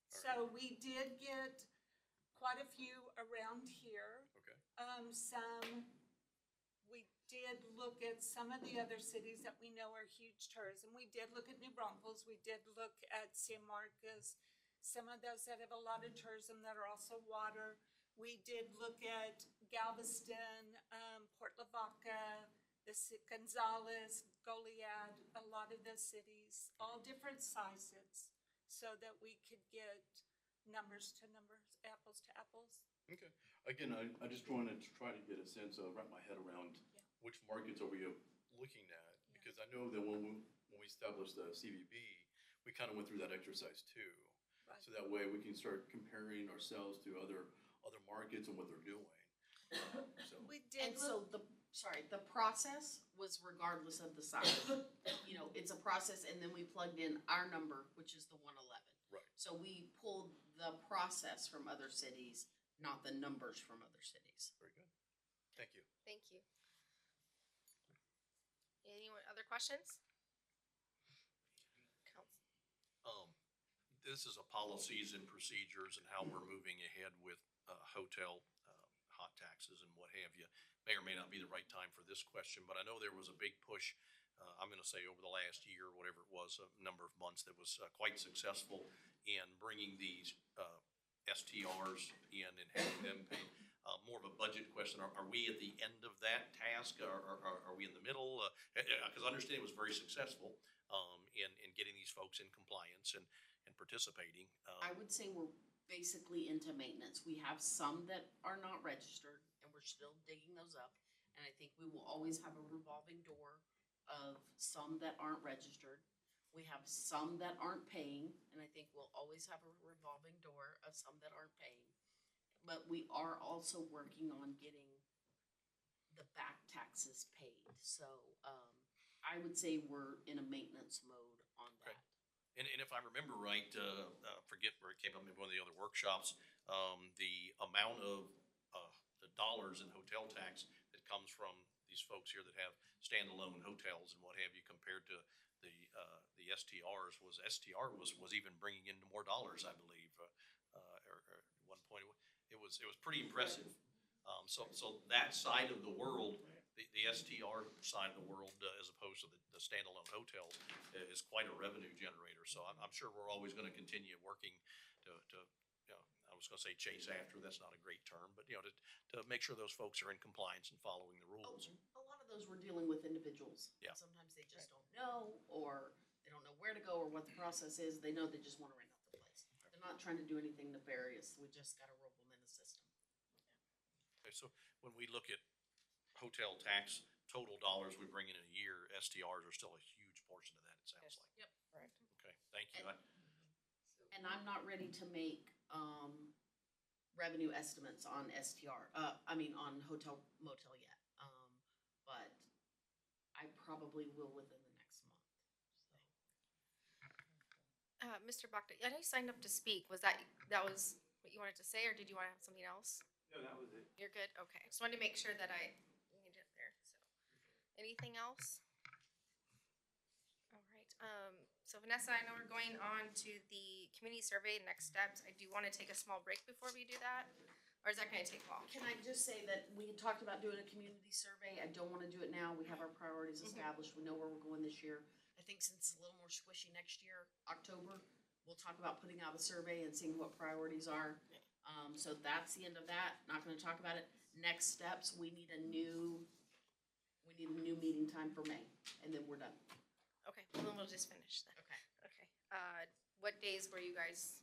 So we did get quite a few around here. Okay. We did look at some of the other cities that we know are huge tourism. We did look at New Braunfels, we did look at San Marcos, some of those that have a lot of tourism that are also water. We did look at Galveston, Port Lavaca, Gonzales, Goliad, a lot of those cities, all different sizes, so that we could get numbers to numbers, apples to apples. Okay. Again, I just wanted to try to get a sense of, wrap my head around which markets are we looking at? Because I know that when we established the CVB, we kind of went through that exercise too. Right. So that way we can start comparing ourselves to other markets and what they're doing. So, We did And so the process was regardless of the size. You know, it's a process, and then we plugged in our number, which is the 111. right. So we pulled the process from other cities, not the numbers from other cities. Very good. Thank you. Thank you. Anyone, other questions? Council. This is a policies and procedures and how we're moving ahead with hotel hot taxes and what have you. May or may not be the right time for this question, but I know there was a big push, I'm gonna say over the last year, whatever it was, a number of months, that was quite successful in bringing these STRs in and having them pay. More of a budget question, are we at the end of that task, or are we in the middle? Because I understand it was very successful in getting these folks in compliance and participating. I would say we're basically into maintenance. We have some that are not registered, and we're still digging those up. And I think we will always have a revolving door of some that aren't registered. We have some that aren't paying, and I think we'll always have a revolving door of some that aren't paying. But we are also working on getting the back taxes paid. So, I would say we're in a maintenance mode on that. And if I remember right, forget where it came up in one of the other workshops, the amount of the dollars in hotel tax that comes from these folks here that have standalone hotels and what have you, compared to the STRs, was even bringing in more dollars, I believe. Or at one point, it was pretty impressive. So that side of the world, the STR side of the world, as opposed to the standalone hotels, is quite a revenue generator. So I'm sure we're always going to continue working to, you know, I was going to say chase after, that's not a great term, but, you know, to make sure those folks are in compliance and following the rules. A lot of those we're dealing with individuals. Yeah. Sometimes they just don't know, or they don't know where to go or what the process is. They know they just want to rent out the place. They're not trying to do anything nefarious. We just got to roll them in the system. Okay, so when we look at hotel tax, total dollars we bring in a year, STRs are still a huge portion of that, it sounds like. Yep. Correct. Okay, thank you. And I'm not ready to make, revenue estimates on STR, on hotel motel yet. But I probably will within the next month, so. Mr. Bacta, I know you signed up to speak. Was that was what you wanted to say, or did you want to have something else? No, that was it. You're good? Okay. Just wanted to make sure that I made it there, so. Anything else? All right. So Vanessa, I know we're going on to the community survey, next steps. I do want to take a small break before we do that, or is that going to take long? Can I just say that we had talked about doing a community survey. I don't want to do it now. We have our priorities established. We know where we're going this year. I think since it's a little more squishy next year, October, we'll talk about putting out a survey and seeing what priorities are. So that's the end of that. Not gonna talk about it. Next steps, we need a new meeting time for May, and then we're done. Okay, well, then we'll just finish then. Okay. Okay. What days were you guys?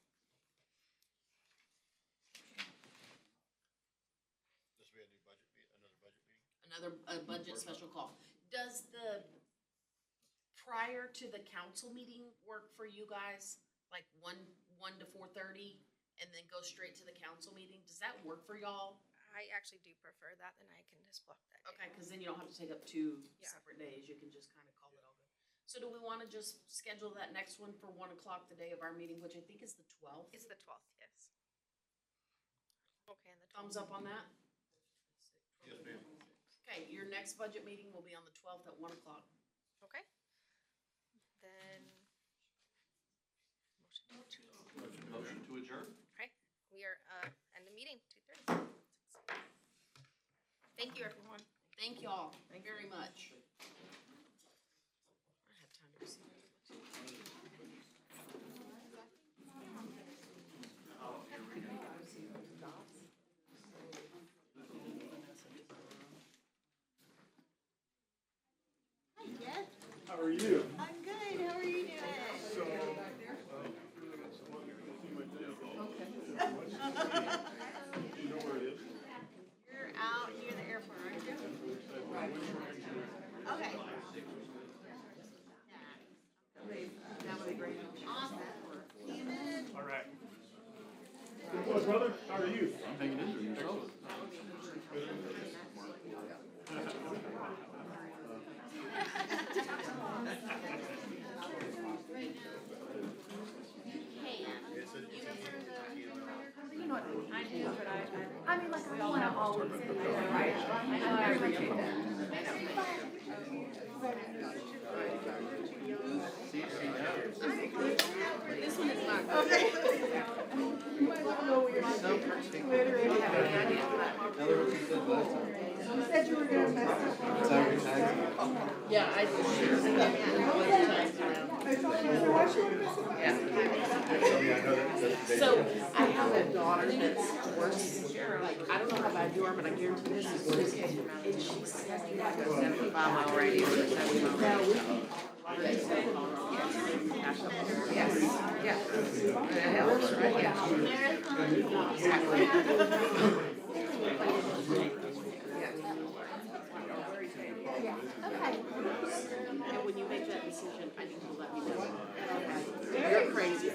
This will be a new budget another budget meeting? Another budget special call. Does the prior to the council meeting work for you guys? Like one to 4:30 and then go straight to the council meeting? Does that work for y'all? I actually do prefer that, then I can just block that day. Okay, cause then you don't have to take up two Yeah. separate days, you can just kinda call it all good. So do we wanna just schedule that next one for 1 o'clock, the day of our meeting, which I think is the 12th? It's the 12th, yes. Okay, and the 12th. Thumbs up on that? Yes, ma'am. Okay, your next budget meeting will be on the 12th at 1 o'clock. Okay. Then. Motion to adjourn? Okay, we are, end the meeting, 2:30. Thank you, everyone. Thank y'all very much. I have time to receive it. How are you? I'm good, how are you doing? So. You know where it is? You're out near the airport, aren't you? Okay. That would be great. All right. Good boy, brother. How are you? I'm hanging in there, yourself. I mean, like, I wanna always be there, right? I appreciate that. This one is not good. Okay. You said you were gonna mess up. Yeah, I do. So I have a daughter that's works, like, I don't know how bad you are, but I guarantee this is worse. And she says you have a 75-mile radius or 70-mile radius. Yes, yeah. That helps, right? Yeah. Exactly. And when you make that decision, I need you to let me know. You're crazy.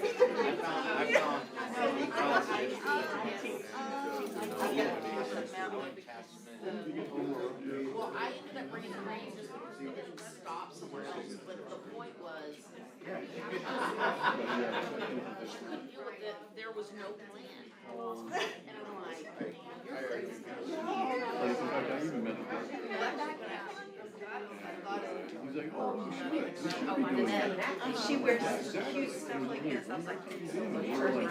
Well, I ended up bringing it rain just because we could stop somewhere else, but the point was, she couldn't deal with it, there was no plan. And I'm like, you're crazy. I even met him. He's like, oh, you should. She wears cute stuff like this, I was like, thank you so much for doing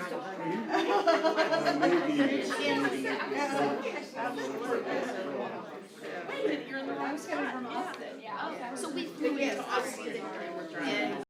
Wait a minute, you're in the wrong spot. Yeah. So we flew in, obviously, they were driving.